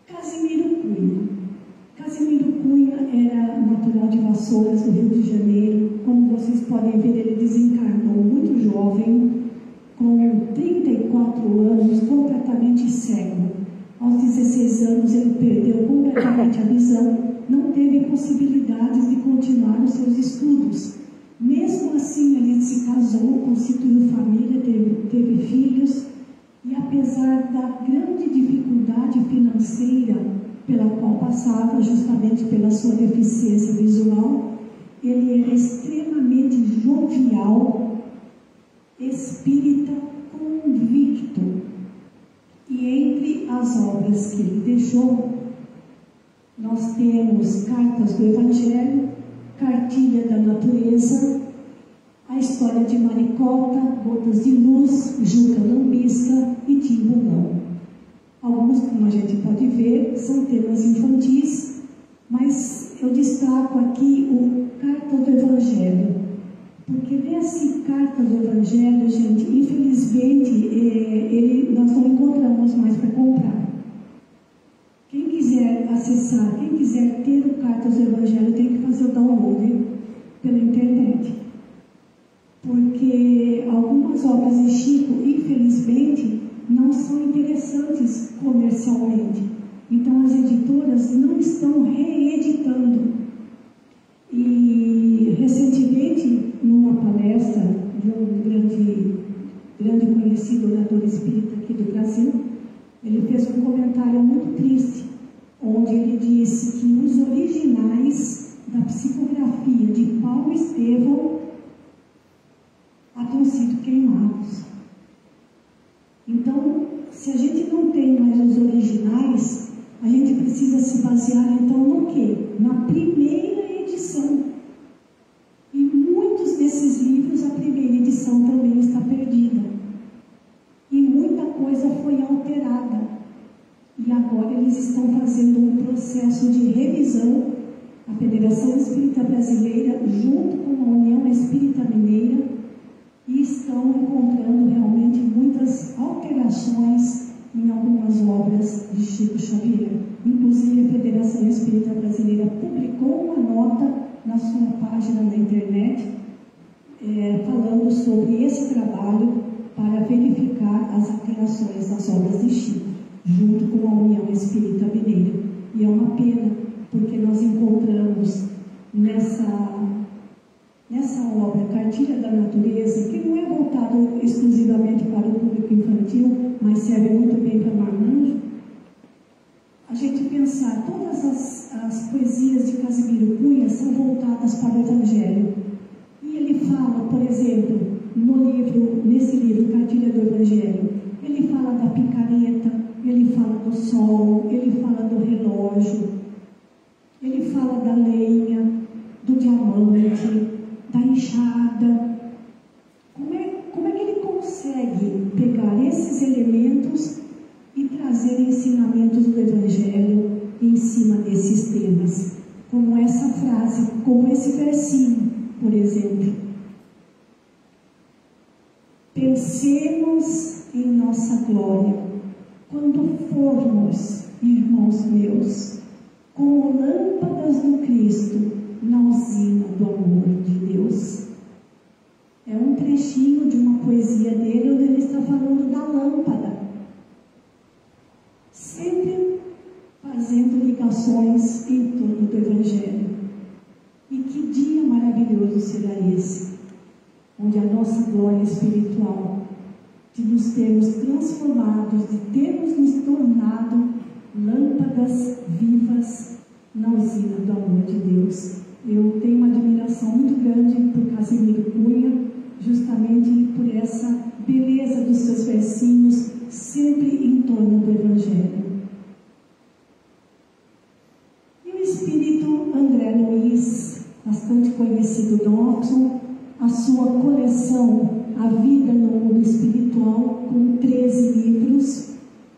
Casimiro Cunha. Casimiro Cunha era natural de Vassouras, do Rio de Janeiro. Como vocês podem ver, ele desencarnou muito jovem, com 34 anos, completamente cego. Aos 16 anos, ele perdeu completamente a visão, não teve possibilidades de continuar os seus estudos. Mesmo assim, ele se casou, constituiu família, teve filhos, e apesar da grande dificuldade financeira pela qual passava, justamente pela sua deficiência visual, ele era extremamente jovial, espírita, convicto. E entre as obras que ele deixou, nós temos Cartas do Evangelho, Cartilha da Natureza, a História de Maricota, Gotas de Luz, Juca Lambisca e Timbulão. Alguns, como a gente pode ver, são temas infantis, mas eu destaco aqui o Carta do Evangelho, porque nessa Carta do Evangelho, gente, infelizmente, nós não encontramos mais para comprar. Quem quiser acessar, quem quiser ter o Carta do Evangelho, tem que fazer o download pela internet. Porque algumas obras de Chico, infelizmente, não são interessantes comercialmente. Então, as editoras não estão reeditando. E, recentemente, numa palestra de um grande conhecido orador espírita aqui do Brasil, ele fez um comentário muito triste, onde ele disse que os originais da psicografia de Paulo Estevão haviam sido queimados. Então, se a gente não tem mais os originais, a gente precisa se basear então no quê? Na primeira edição. E muitos desses livros, a primeira edição também está perdida. E muita coisa foi alterada. E agora eles estão fazendo um processo de revisão, a Federação Espírita Brasileira, junto com a União Espírita Mineira, e estão encontrando realmente muitas alterações em algumas obras de Chico Xavier. Inclusive, a Federação Espírita Brasileira publicou uma nota na sua página na internet, falando sobre esse trabalho para verificar as alterações das obras de Chico, junto com a União Espírita Mineira. E é uma pena, porque nós encontramos nessa obra, Cartilha da Natureza, que não é voltado exclusivamente para o público infantil, mas serve muito bem para marmanjo, a gente pensar, todas as poesias de Casimiro Cunha são voltadas para o Evangelho. E ele fala, por exemplo, nesse livro, Cartilha do Evangelho, ele fala da picareta, ele fala do sol, ele fala do relógio, ele fala da lenha, do diamante, da enxada. Como é que ele consegue pegar esses elementos e trazer ensinamentos do Evangelho em cima desses temas? Como essa frase, como esse versinho, por exemplo. Pensemos em nossa glória, quando formos, irmãos meus, como lâmpadas do Cristo, na usina do amor de Deus. É um trechinho de uma poesia dele, onde ele está falando da lâmpada, sempre fazendo ligações em torno do Evangelho. E que dia maravilhoso será esse, onde a nossa glória espiritual, de nos termos transformados, de termos nos tornado lâmpadas vivas na usina do amor de Deus. Eu tenho uma admiração muito grande por Casimiro Cunha, justamente por essa beleza dos seus versinhos, sempre em torno do Evangelho. E o espírito André Luiz, bastante conhecido nosso, a sua coleção A Vida no Mundo Espiritual, com 13 livros,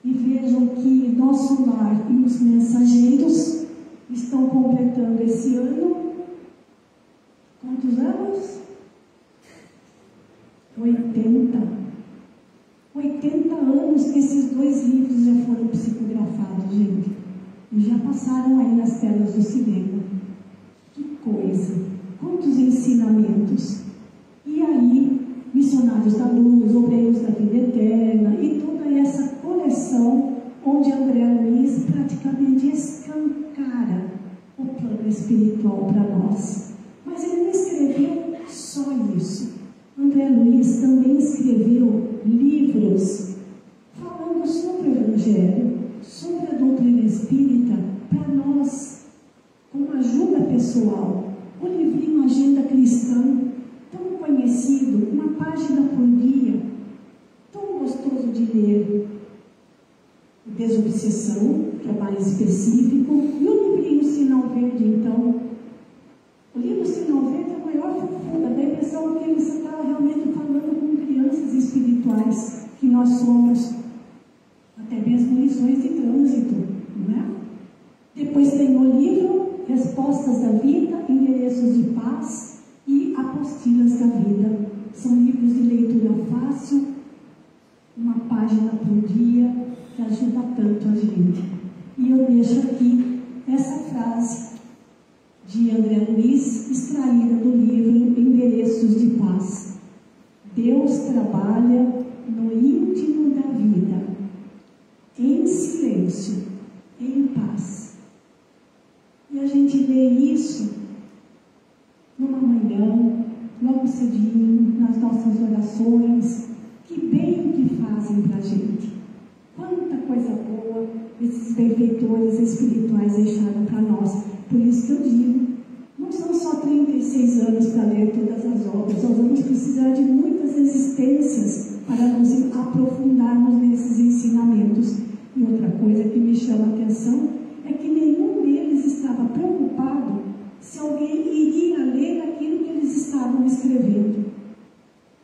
e vejam que Nosso Lar e os Mensageiros estão completando esse ano, quantos anos? 80 anos que esses 2 livros já foram psicografados, gente. E já passaram aí nas telas do cinema. Que coisa! Quantos ensinamentos! E aí, Missionários da Luz, Obreiros da Vida Eterna e toda essa coleção onde André Luiz praticamente escancara o plano espiritual para nós. Mas ele não escreveu só isso. André Luiz também escreveu livros falando sobre o Evangelho, sobre a doutrina espírita, para nós, com ajuda pessoal. O livrinho Agenda Cristã, tão conhecido, uma página por dia, tão gostoso de ler. Desobsessão, que é mais específico, e o livrinho Sinal Verde, então. O livro Sinal Verde é a maior fofura, dá a impressão que ele está realmente falando com crianças espirituais, que nós somos, até mesmo lições de trânsito, não é? Depois tem o livro Respostas da Vida, Endereços de Paz e Apostilas da Vida. São livros de leitura fácil, uma página por dia, que ajuda tanto a gente. E eu deixo aqui essa frase de André Luiz, extraída do livro Endereços de Paz. Deus trabalha no íntimo da vida, em silêncio, em paz. E a gente vê isso numa manhã, logo cedinho, nas nossas orações. Que bem que fazem para a gente. Quanta coisa boa esses benfeitores espirituais deixaram para nós. Por isso que eu digo, não são só 36 anos para ler todas as obras, nós vamos precisar de muitas existências para nos aprofundarmos nesses ensinamentos. E outra coisa que me chama a atenção é que nenhum deles estava preocupado se alguém iria ler aquilo que eles estavam escrevendo.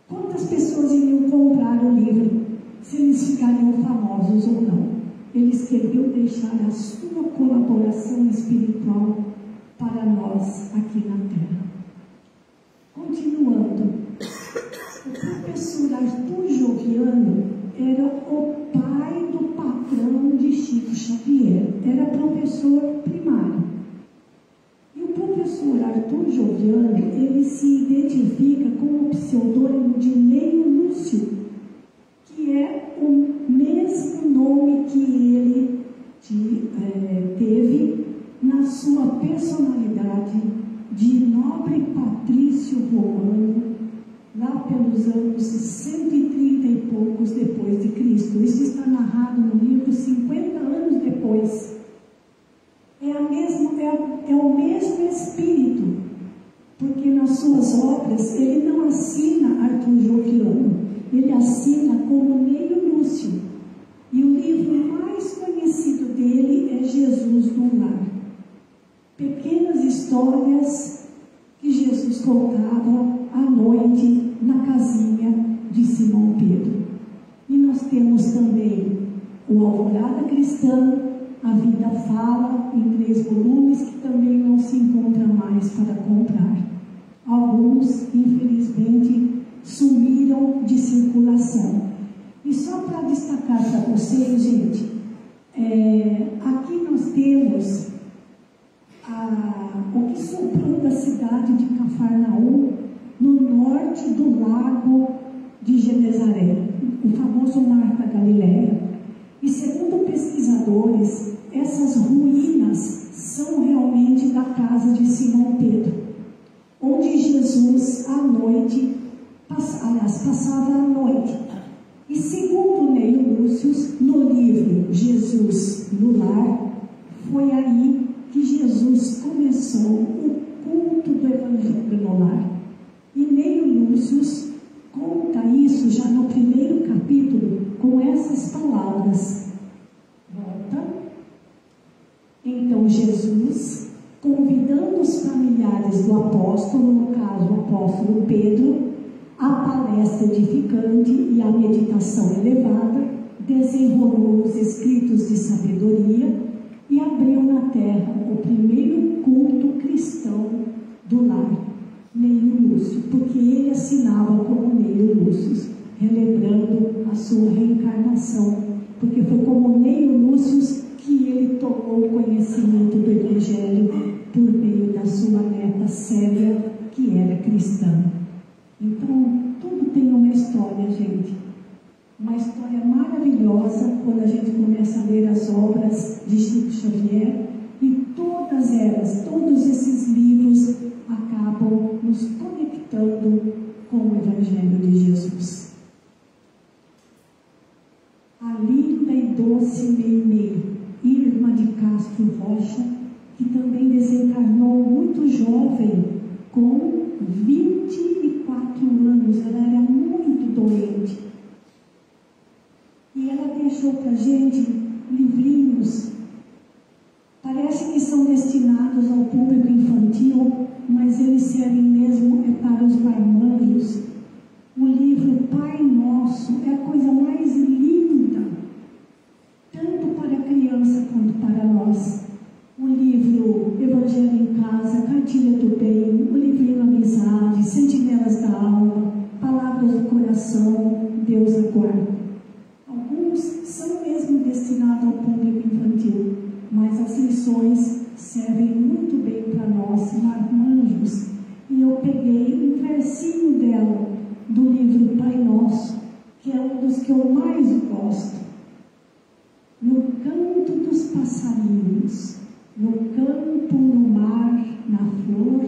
Quantas pessoas iriam comprar o livro, se eles ficariam famosos ou não? Eles queriam deixar a sua colaboração espiritual para nós aqui na Terra. Continuando, o professor Arthur Joviano era o pai do patrão de Chico Xavier, era professor primário. E o professor Arthur Joviano, ele se identifica com o pseudônimo de Neio Lúcio, que é o mesmo nome que ele teve na sua personalidade de nobre patrício romano, lá pelos anos 130 e poucos depois de Cristo. Isso está narrado no livro 50 anos depois. É o mesmo espírito, porque nas suas obras ele não assina Arthur Joviano, ele assina como Neio Lúcio. E o livro mais conhecido dele é Jesus no Lar. Pequenas histórias que Jesus contava à noite na casinha de Simão Pedro. E nós temos também o Alvorada Cristã, A Vida Fala, em 3 volumes, que também não se encontra mais para comprar. Alguns, infelizmente, sumiram de circulação. E só para destacar para vocês, gente, aqui nós temos o que sobrou da cidade de Cafarnaum, no norte do lago de Genezaré, o famoso Mar da Galileia. E segundo pesquisadores, essas ruínas são realmente da casa de Simão Pedro, onde Jesus à noite, passava a noite. E segundo Neio Lúcio, no livro Jesus no Lar, foi aí que Jesus começou o culto do Evangelho no lar. E Neio Lúcio conta isso já no primeiro capítulo com essas palavras. Volta. Então Jesus, convidando os familiares do apóstolo, no caso o apóstolo Pedro, a palestra edificante e a meditação elevada, desenrolou os escritos de sabedoria e e abriu na terra o primeiro culto cristão do lar, Neio Lúcio, porque ele assinava como Neio Lúcio, relembrando a sua reencarnação, porque foi como Neio Lúcio que ele tomou conhecimento do Evangelho por meio da sua neta Célia, que era cristã. Então, tudo tem uma história, gente. Uma história maravilhosa quando a gente começa a ler as obras de Chico Xavier, e todas elas, todos esses livros acabam nos conectando com o Evangelho de Jesus. A linda e doce Meimei, Irma de Castro Rocha, que também desencarnou muito jovem, com 24 anos, ela era muito doente. E ela deixou para a gente livrinhos, parece que são destinados ao público infantil, mas eles servem mesmo para os marmanjos. O livro Pai Nosso é a coisa mais linda, tanto para a criança quanto para nós. O livro Evangelho em Casa, Cartilha do Bem, o livrinho Amizade, Sentinelas da Alma, Palavras do Coração, Deus Aguarda. Alguns são mesmo destinados ao público infantil, mas as lições servem muito bem para nós, marmanjos. E eu peguei um versinho dela, do livro Pai Nosso, que é um dos que eu mais gosto. No canto dos passarinhos, no campo, no mar, na flor,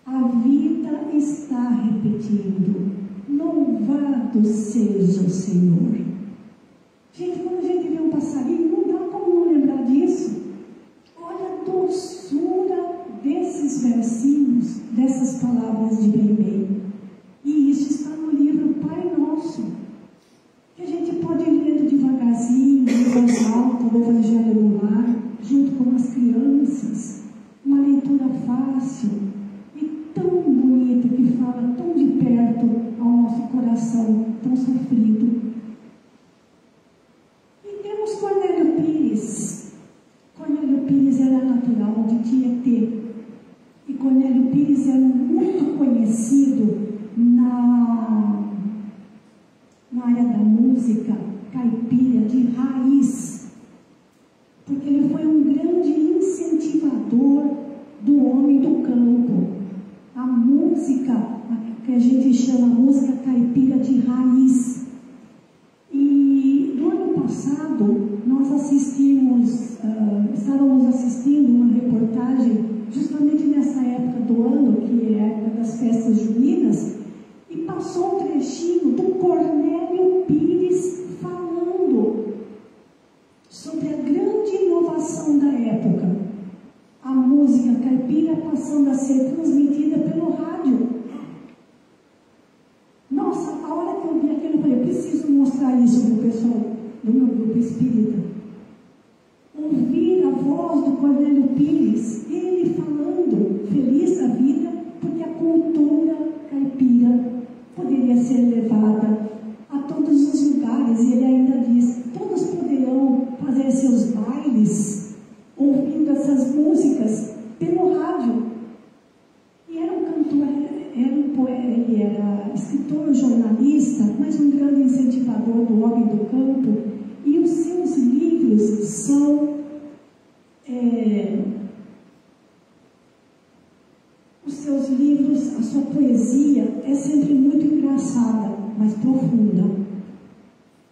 a vida está repetindo: louvado seja o Senhor. Gente, quando a gente vê um passarinho, não dá como não lembrar disso. Olha a doçura desses versinhos, dessas palavras de Meimei. E isso está no livro Pai Nosso, que a gente pode ir lendo devagarzinho, em voz alta, do Evangelho no lar, junto com as crianças. Uma leitura fácil e tão bonita, que fala tão de perto ao nosso coração tão sofrido. E temos Cornélio Pires. Cornélio Pires era natural de Tietê. E Cornélio Pires era muito conhecido na área da música caipira de raiz, porque ele foi um grande incentivador do homem do campo. A música, que a gente chama música caipira de raiz. E no ano passado, nós estávamos assistindo uma reportagem, justamente nessa época do ano, que é a época das festas juninas, e passou um trechinho do Cornélio Pires falando sobre a grande inovação da época, a música caipira passando a ser transmitida pelo rádio. Nossa, a hora que eu vi aquilo, eu falei: eu preciso mostrar isso para o pessoal do meu grupo espírita. Ouvir a voz do Cornélio Pires, ele falando feliz da vida, porque a cultura caipira poderia ser levada a todos os lugares. E ele ainda diz: todos poderão fazer seus bailes ouvindo essas músicas pelo rádio. E era um cantor, era um poeta, ele era escritor, jornalista, mas um grande incentivador do homem do campo. E os seus livros são os seus livros, a sua poesia é sempre muito engraçada, mas profunda.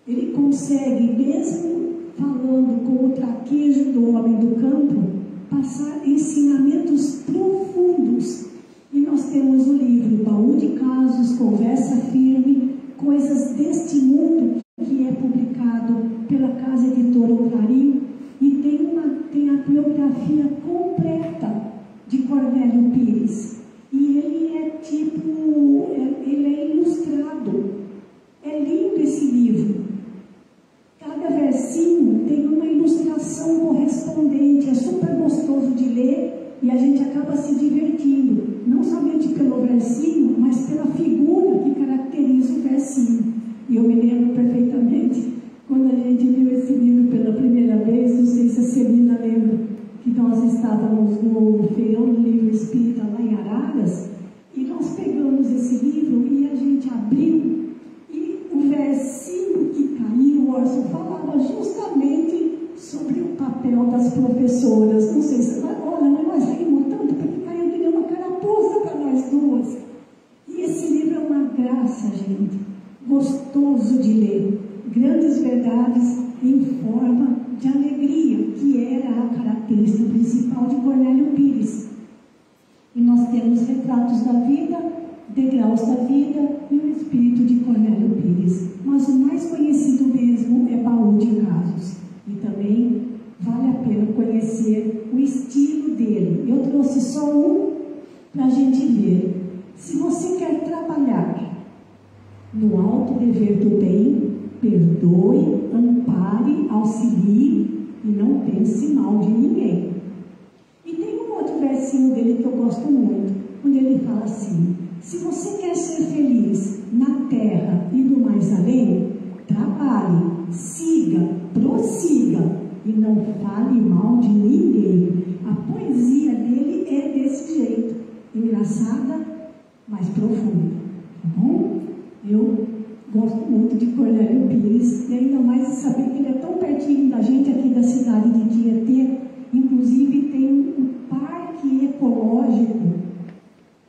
Ele consegue, mesmo falando com o traquejo do homem do campo, passar ensinamentos profundos. E nós temos o livro Baú de Casos, Conversa Firme, Coisas deste Mundo, que é publicado pela Casa Editora Clarim, e tem a biografia completa de Cornélio Pires. E ele é ele é ilustrado. É lindo esse livro. Cada versinho tem uma ilustração correspondente. É super gostoso de ler e a gente acaba se divertindo. Não somente pelo versinho, mas pela figura que caracteriza o versinho. E eu me lembro perfeitamente quando a gente viu esse livro pela primeira vez. Não sei se a Celina lembra. esse livro e a gente abriu, e o versinho que caiu, o Orson falava justamente sobre o papel das professoras. Não sei se olha, nós rimos tanto porque caiu que nem uma carapuça para nós duas. E esse livro é uma graça, gente, gostoso de ler. Grandes verdades em forma de alegria, que era a característica principal de Cornélio Pires. E nós temos retratos da vida, degraus da vida e o espírito de Cornélio Pires. Mas o mais conhecido mesmo é Baú de Casos. E também vale a pena conhecer o estilo dele. Eu trouxe só um para a gente ver. Se você quer trabalhar no alto dever do bem, perdoe, ampare, auxilie e não pense mal de ninguém. E tem um outro versinho dele que eu gosto muito, onde ele fala assim: se você quer ser feliz na terra e no mais além, trabalhe, siga, prossiga e não fale mal de ninguém. A poesia dele é desse jeito, engraçada, mas profunda, tá bom? Eu gosto muito de Cornélio Pires, e ainda mais de saber que ele é tão pertinho da gente aqui da cidade de Tietê. Inclusive tem um parque ecológico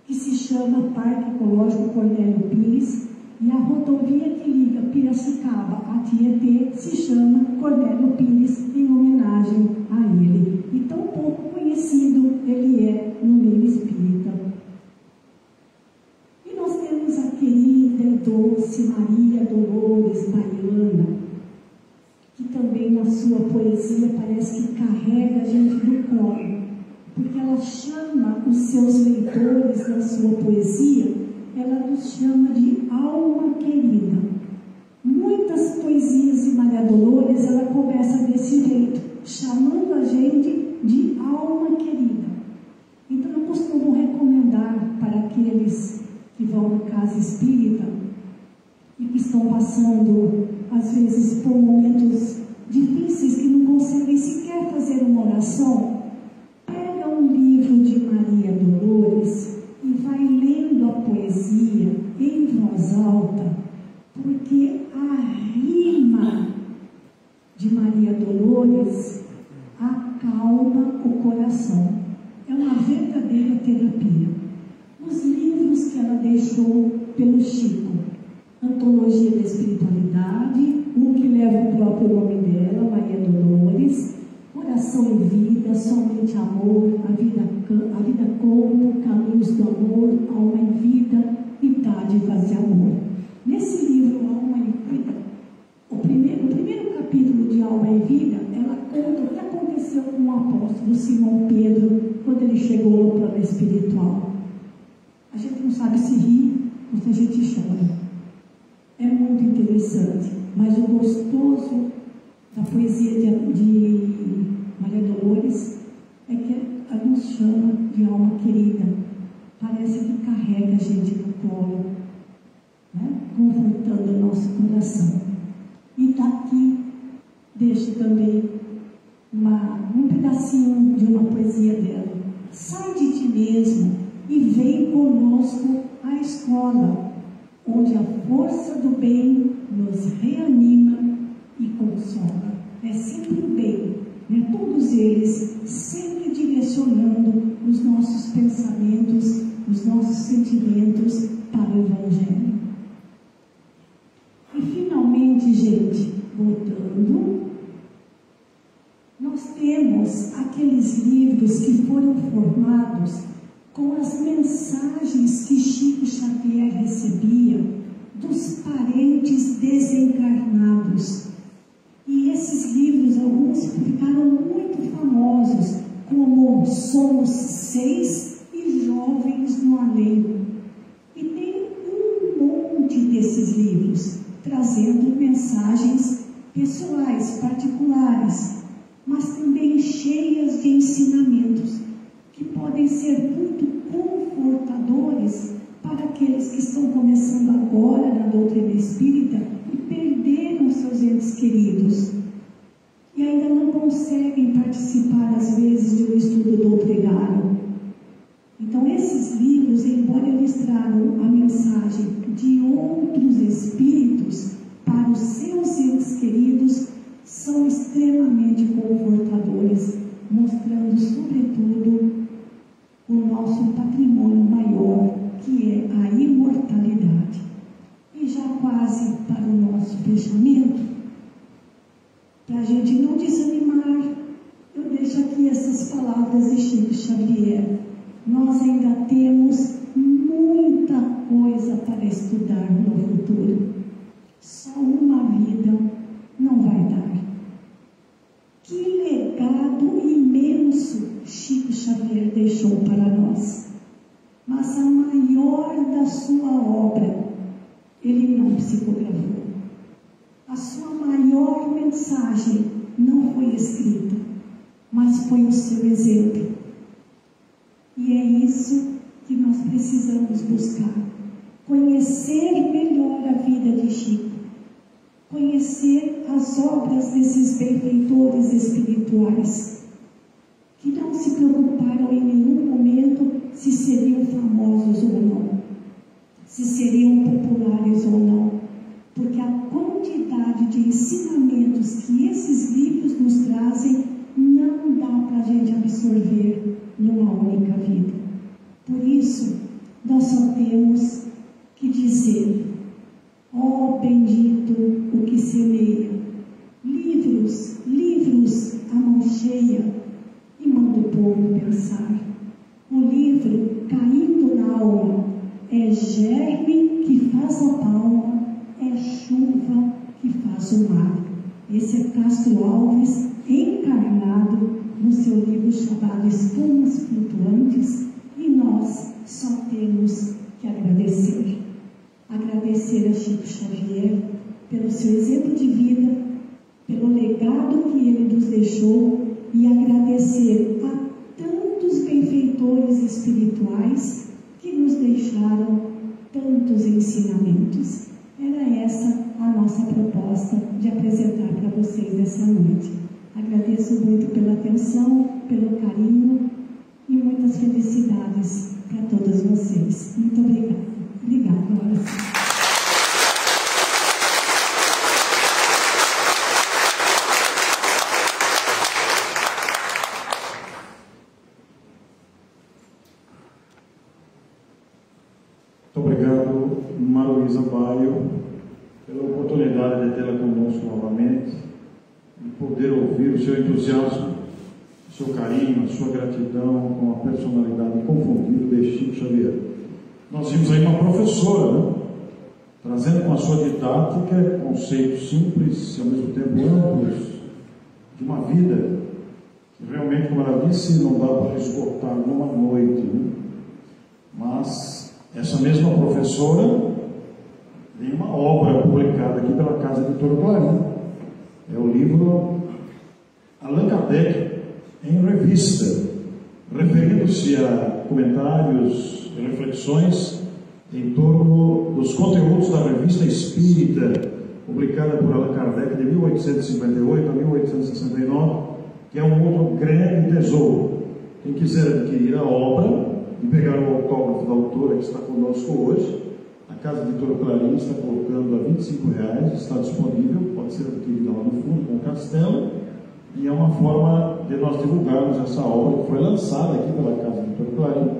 que se chama Parque Ecológico Cornélio Pires, e a rodovia que liga Piracicaba a Tietê se chama Cornélio Pires, em homenagem a ele. E tão pouco conhecido ele é no meio espírita. E nós temos a querida e doce Maria Dolores Baiana, que também na sua poesia parece que carrega a gente no colo, porque ela chama os seus leitores na sua poesia, ela nos chama de alma querida. Muitas poesias de Maria Dolores, ela começa desse jeito, chamando a gente de alma querida. Então eu costumo recomendar para aqueles que vão na casa espírita e que estão passando, às vezes, por momentos difíceis, que não conseguem sequer fazer uma oração, pega um livro de Maria Dolores e vai lendo a poesia em voz alta, porque a rima de Maria Dolores acalma o coração. É uma verdadeira terapia. Os livros que ela deixou pelo Chico: Antologia da Espiritualidade, um que leva o próprio nome dela, Maria Dolores, Coração e Vida, Somente Amor, A Vida Corpo, Caminhos do Amor, Alma e Vida e Dádivas de Amor. Nesse livro, Alma e Vida, o primeiro capítulo de Alma e Vida, ela conta o que aconteceu com o apóstolo Simão Pedro quando ele chegou no plano espiritual. A gente não sabe se ri ou se a gente chora. É muito interessante, mas o gostoso da poesia de Maria Dolores é que ela nos chama de alma querida. Parece que carrega a gente no colo, né? Confortando o nosso coração. E daqui deixo também um pedacinho de uma poesia dela. Sai de ti mesmo e vem conosco à escola, onde a força do bem nos reanima e consola. É sempre o bem, né? Todos eles sempre direcionando os nossos pensamentos, os nossos sentimentos para o Evangelho. E finalmente, gente, voltando, nós temos aqueles livros que foram formados com as mensagens que Chico Xavier recebia dos parentes desencarnados. E esses livros, alguns ficaram muito famosos, como Somos 6 e Jovens no Além. E tem um monte desses livros, trazendo mensagens pessoais, particulares, mas também cheias de ensinamentos, que podem ser muito confortadores para aqueles que estão começando agora na doutrina espírita e perderam seus entes queridos e ainda não conseguem participar, às vezes, de um estudo doutrinário. Então, esses livros, embora embora eles tragam a mensagem de outros espíritos para os seus entes queridos, são extremamente confortadores, mostrando, sobretudo, o nosso patrimônio maior, que é a imortalidade. E já quase para o nosso fechamento, para a gente não desanimar, eu deixo aqui essas palavras de Chico Xavier. Nós ainda temos muita coisa para estudar no futuro. Só uma vida não vai dar. Que legado imenso Chico Xavier deixou para nós. Mas a maior da sua obra, ele não psicografou. A sua maior mensagem não foi escrita, mas foi o seu exemplo. E é isso que nós precisamos buscar. Conhecer melhor a vida de Chico. Conhecer as obras desses benfeitores espirituais, que não se preocuparam em nenhum momento se seriam famosos ou não, se seriam populares ou não, porque a quantidade de ensinamentos que esses livros nos trazem não dá para a gente absorver numa única vida. Por isso, nós só temos que dizer: ó bendito o que semeia livros, livros à mão cheia, e manda o povo pensar. O livro caindo na alma é germe que faz a palma, é chuva que faz o mar. Esse é Castro Alves, encarnado no seu livro chamado Espumas Flutuantes, e nós só temos que agradecer. Agradecer a Chico Xavier pelo seu exemplo de vida, pelo legado que ele nos deixou, e agradecer a tantos benfeitores espirituais que nos deixaram tantos ensinamentos. Era essa a nossa proposta de apresentar para vocês essa noite. Agradeço muito pela atenção, pelo carinho e muitas felicidades para todos vocês. Muito obrigada. Obrigada. Muito obrigado, Maruísa Baio, pela oportunidade de tê-la conosco novamente e poder ouvir o seu entusiasmo, o seu carinho, a sua gratidão com a personalidade inconfundível de Chico Xavier. Nós vimos aí uma professora, né? Trazendo com a sua didática conceitos simples e ao mesmo tempo amplos de uma vida que realmente, como ela disse, não dá para esgotar numa noite, né? Mas essa mesma professora tem uma obra publicada aqui pela Casa Editora Clarim. É o livro Allan Kardec em Revista, referindo-se a comentários e reflexões em torno dos conteúdos da Revista Espírita, publicada por Allan Kardec de 1858 a 1869, que é um outro grande tesouro. Quem quiser adquirir a obra e pegar o autógrafo da autora que está conosco hoje, a Casa Editora Clarim está colocando a R$25, está disponível, pode ser adquirida lá no fundo com o castelo, e é uma forma de nós divulgarmos essa obra que foi lançada aqui pela Casa Editora Clarim,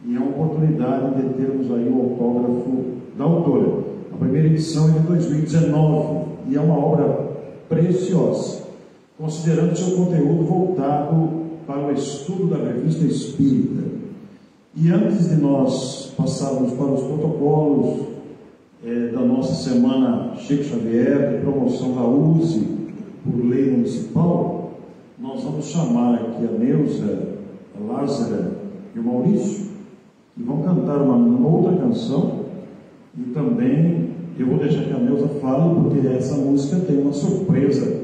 e é uma oportunidade de termos aí o autógrafo da autora. A primeira edição é de 2019 e é uma obra preciosa, considerando seu conteúdo voltado para o estudo da Revista Espírita. E antes de nós passarmos para os protocolos da nossa semana Chico Xavier, de promoção da USE por lei municipal, nós vamos chamar aqui a Neuza, a Lázara e o Maurício, que vão cantar uma outra canção, e também eu vou deixar que a Neuza fale, porque essa música tem uma surpresa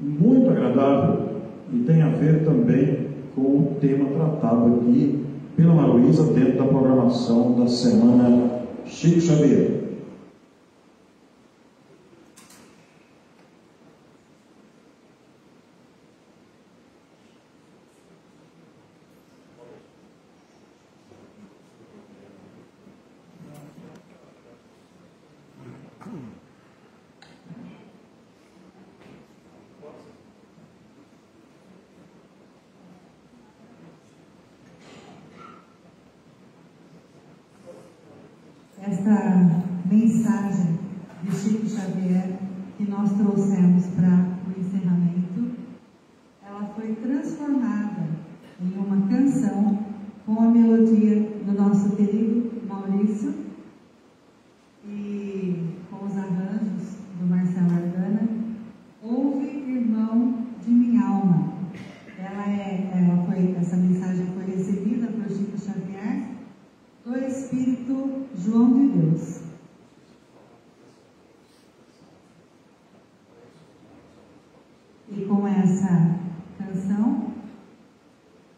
muito agradável e tem a ver também com o tema tratado aqui pela Maruísa dentro da programação da semana Chico Xavier. esta mensagem de Chico Xavier que nós trouxemos para o encerramento, ela foi transformada em uma canção com a melodia do nosso querido Maurício e com os arranjos do Marcelo Ardana. Ouve, irmão de minha alma. Essa mensagem foi recebida por Chico Xavier do Espírito João de Deus. E com essa canção,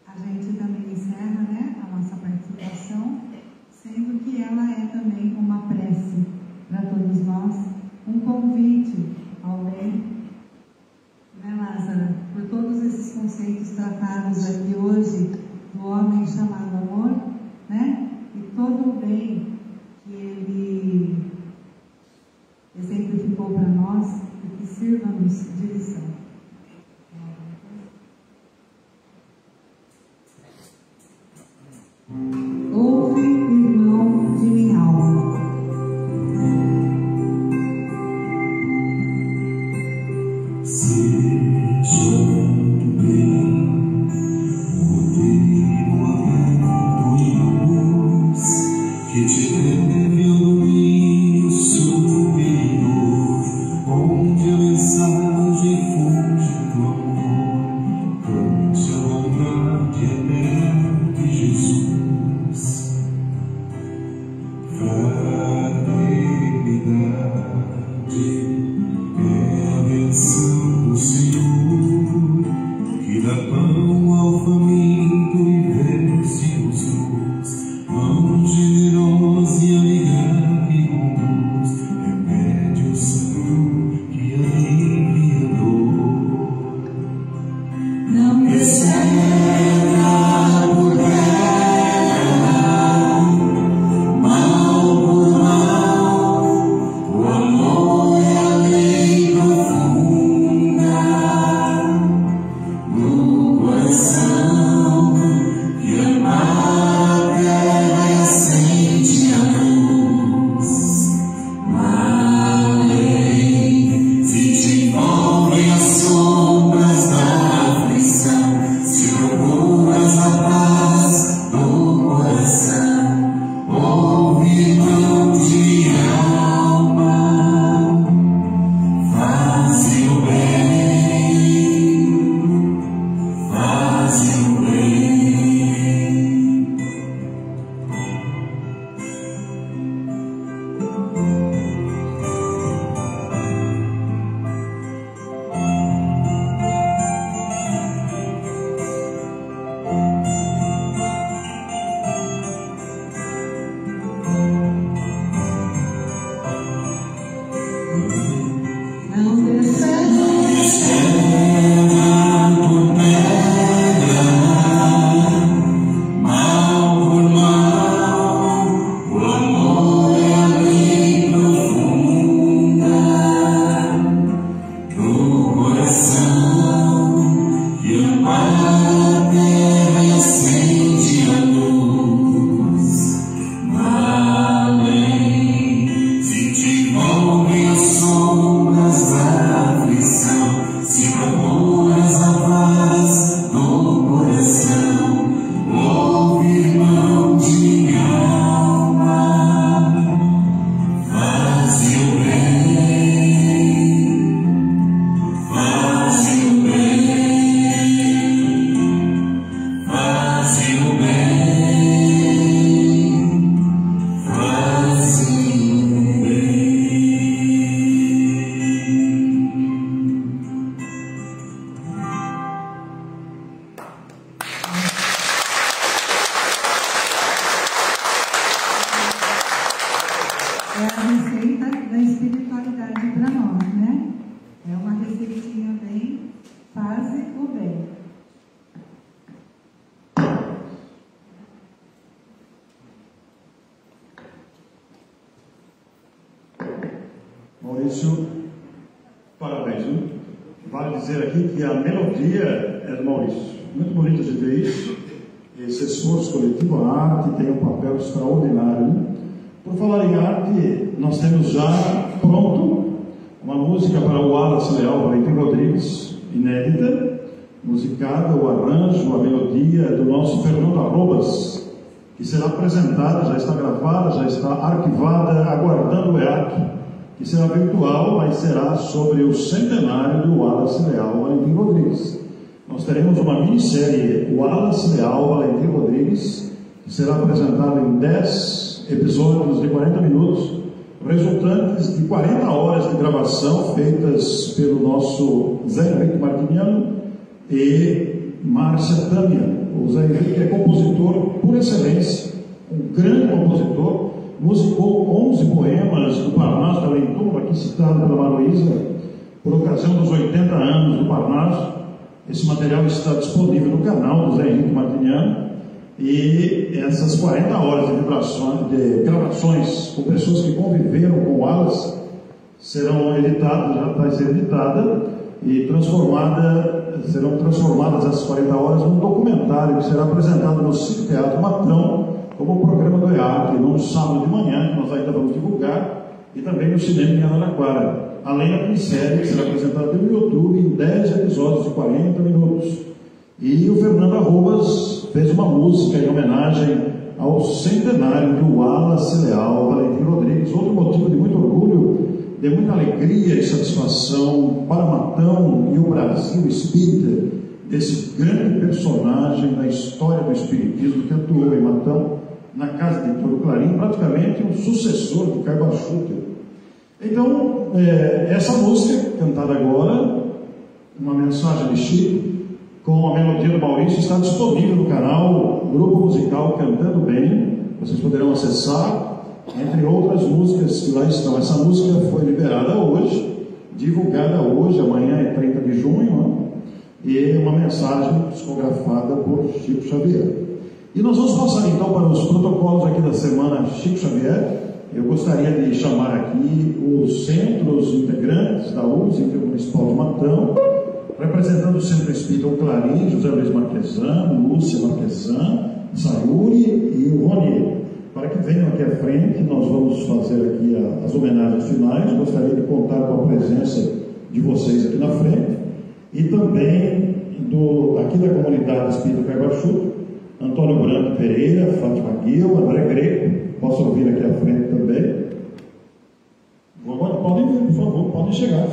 a gente também encerra, né, a nossa participação, sendo que ela é também uma prece para todos nós, um convite ao bem, né, Lázaro? Por todos esses conceitos tratados aqui hoje, do homem chamado amor, né, e todo o bem que ele exemplificou para nós e que sirva-nos de lição. Ouve, irmão de minha alma. Seja bem, odeio a luz que te leve ao domínio superior, onde a mensagem fonte do amor cante a bondade eterna de Jesus. Maurício, parabéns, viu? Vale dizer aqui que a melodia é do Maurício. Muito bonito de ver isso. Esse esforço coletivo, a arte tem um papel extraordinário, né? Por falar em arte, nós temos já pronto uma música para o Wallace Leal Valentim Rodrigues, inédita, musicada, o arranjo, a melodia do nosso Fernando Arrobas, que será apresentada, já está gravada, já está arquivada, aguardando o EAC, que será virtual, mas será sobre o centenário do Wallace Leal Valentim Rodrigues. Nós teremos uma minissérie Wallace Leal Valentim Rodrigues, que será apresentada em 10 episódios de 40 minutos, resultantes de 40 horas de gravação feitas pelo nosso Zé Henrique Martiniano e Márcia Tâmia. O Zé Henrique é compositor por excelência, um grande compositor, musicou 11 poemas do Parnaso da Leitura, aqui citado pela Maroísa, por ocasião dos 80 anos do Parnaso. Esse material está disponível no canal do Zé Henrique Martiniano, e essas 40 horas de gravações com pessoas que conviveram com o Wallace serão editadas, já vai ser editada e serão transformadas essas 40 horas num documentário que será apresentado no Cine Teatro Matrão como programa do EAC, num sábado de manhã, que nós ainda vamos divulgar, e também no cinema em Araraquara, além da minissérie que será apresentada no YouTube em 10 episódios de 40 minutos. E o Fernando Arrobas fez uma música em homenagem ao centenário do Wallace Leal Valentim Rodrigues, outro motivo de muito orgulho, de muita alegria e satisfação para Matão e o Brasil espírita, desse grande personagem da história do espiritismo que atuou em Matão, na casa de Heitor Clarim, praticamente um sucessor de Carbachuta. Então, essa música, cantada agora, uma mensagem de Chico, com a melodia do Maurício, está disponível no canal Grupo Musical Cantando Bem. Vocês poderão acessar, entre outras músicas que lá estão. Essa música foi liberada hoje, divulgada hoje, amanhã é 30 de junho, né? E uma mensagem psicografada por Chico Xavier. E nós vamos passar então para os protocolos aqui da semana Chico Xavier. Eu gostaria de chamar aqui os centros integrantes da USE Intermunicipal de Matão, representando o Centro Espírita O Clarim, José Luiz Marquesan, Lúcia Marquesan, Sayuri e o Ronier. Para que venham aqui à frente, nós vamos fazer aqui as homenagens finais. Gostaria de contar com a presença de vocês aqui na frente, e também aqui da comunidade Espírita Carbachuta, Antônio Branco Pereira, Fátima Guil, André Greco. Posso ouvir aqui à frente também? Podem vir, por favor, podem chegar.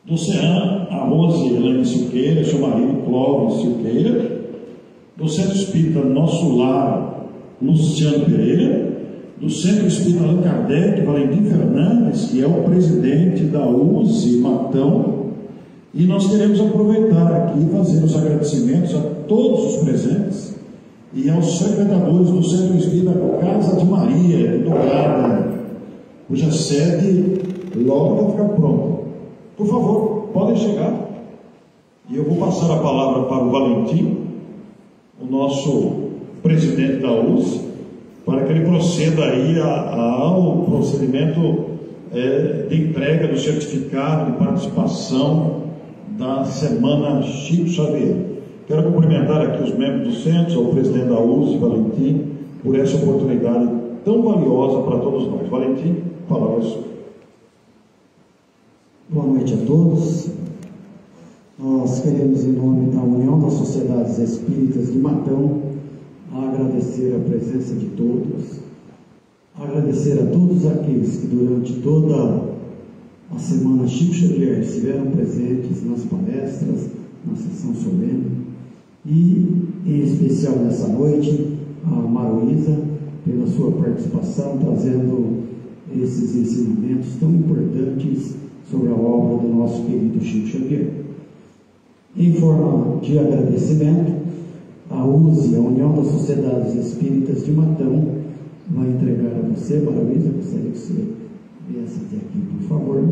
Do CEAM, a Rose Helene Silqueira, seu marido Clóvis Silqueira. Do Centro Espírita Nosso Lar, Luciano Pereira. Do Centro Espírita Allan Kardec, Valentim Fernandes, que é o presidente da USE Matão. E nós queremos aproveitar aqui e fazer os agradecimentos a todos os presentes e aos frequentadores do Centro Espírita Casa de Maria, de Dourada, cuja sede logo vai ficar pronta. Por favor, podem chegar. E eu vou passar a palavra para o Valentim, o nosso presidente da USE, para que ele proceda aí ao procedimento de entrega do certificado de participação da Semana Chico Xavier. Quero cumprimentar aqui os membros do centro, ao presidente da USE, Valentim, por essa oportunidade tão valiosa para todos nós. Valentim, palavras. Boa noite a todos. Nós queremos, em nome da União das Sociedades Espíritas de Matão, agradecer a presença de todos, agradecer a todos aqueles que durante toda a Semana Chico Xavier estiveram presentes nas palestras, na sessão solene, e em especial nessa noite a Maroísa pela sua participação, trazendo esses ensinamentos tão importantes sobre a obra do nosso querido Chico Xavier. Em forma de agradecimento, a USE, a União das Sociedades Espíritas de Matão, vai entregar a você, Maroísa. Gostaria que você viesse até aqui, por favor.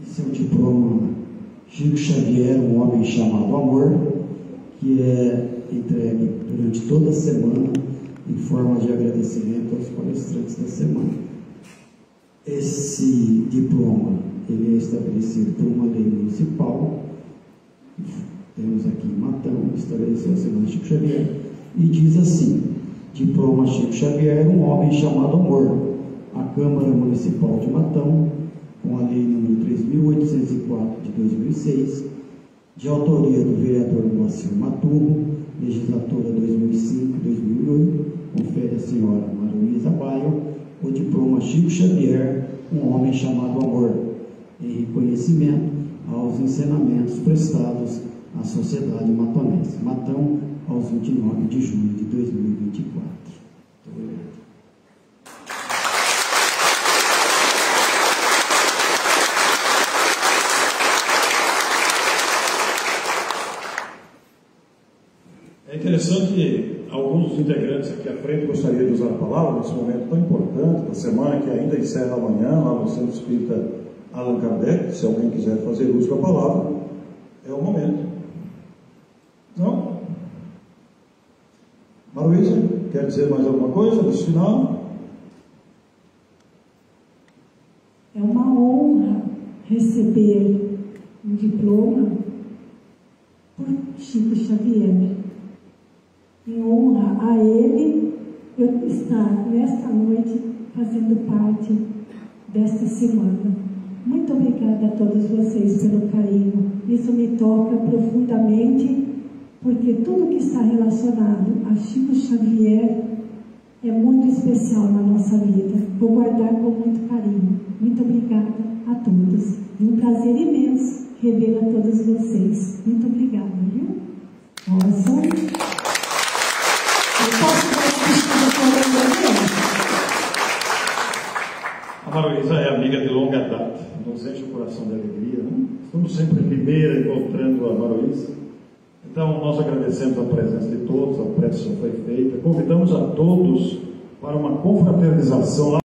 Esse é o diploma Chico Xavier, um homem chamado Amor, que é entregue durante toda a semana em forma de agradecimento aos palestrantes da semana. Esse diploma ele é estabelecido por uma lei municipal, temos aqui em Matão, estabeleceu a semana Chico Xavier, e diz assim: diploma Chico Xavier, um homem chamado amor. A Câmara Municipal de Matão, com a lei número 3.804 de 2006, de autoria do vereador Moacir Maturro, legislatura 2005-2008, confere à senhora Maruísa Baio o diploma Chico Xavier, um homem chamado amor, em reconhecimento aos ensinamentos prestados à sociedade matonense. Matão, aos 29 de junho de 2024. Muito obrigado. É interessante que alguns dos integrantes aqui à frente gostariam de usar a palavra nesse momento tão importante da semana, que ainda encerra amanhã lá no Centro Espírita Allan Kardec. Se alguém quiser fazer uso da palavra, é o momento. Não? Maruísa, quer dizer mais alguma coisa nesse final? É uma honra receber um diploma por Chico Xavier. Em honra a ele, eu estar nesta noite fazendo parte desta semana. Muito obrigada a todos vocês pelo carinho. Isso me toca profundamente, porque tudo que está relacionado a Chico Xavier é muito especial na nossa vida. Vou guardar com muito carinho. Muito obrigada a todos. E um prazer imenso rever a todos vocês. Muito obrigada, viu? Nossa. A Maruísa é amiga de longa data, nos enche o coração de alegria, né? Estamos sempre em Limeira encontrando a Maruísa. Então, nós agradecemos a presença de todos, a prece já foi feita, convidamos a todos para uma confraternização lá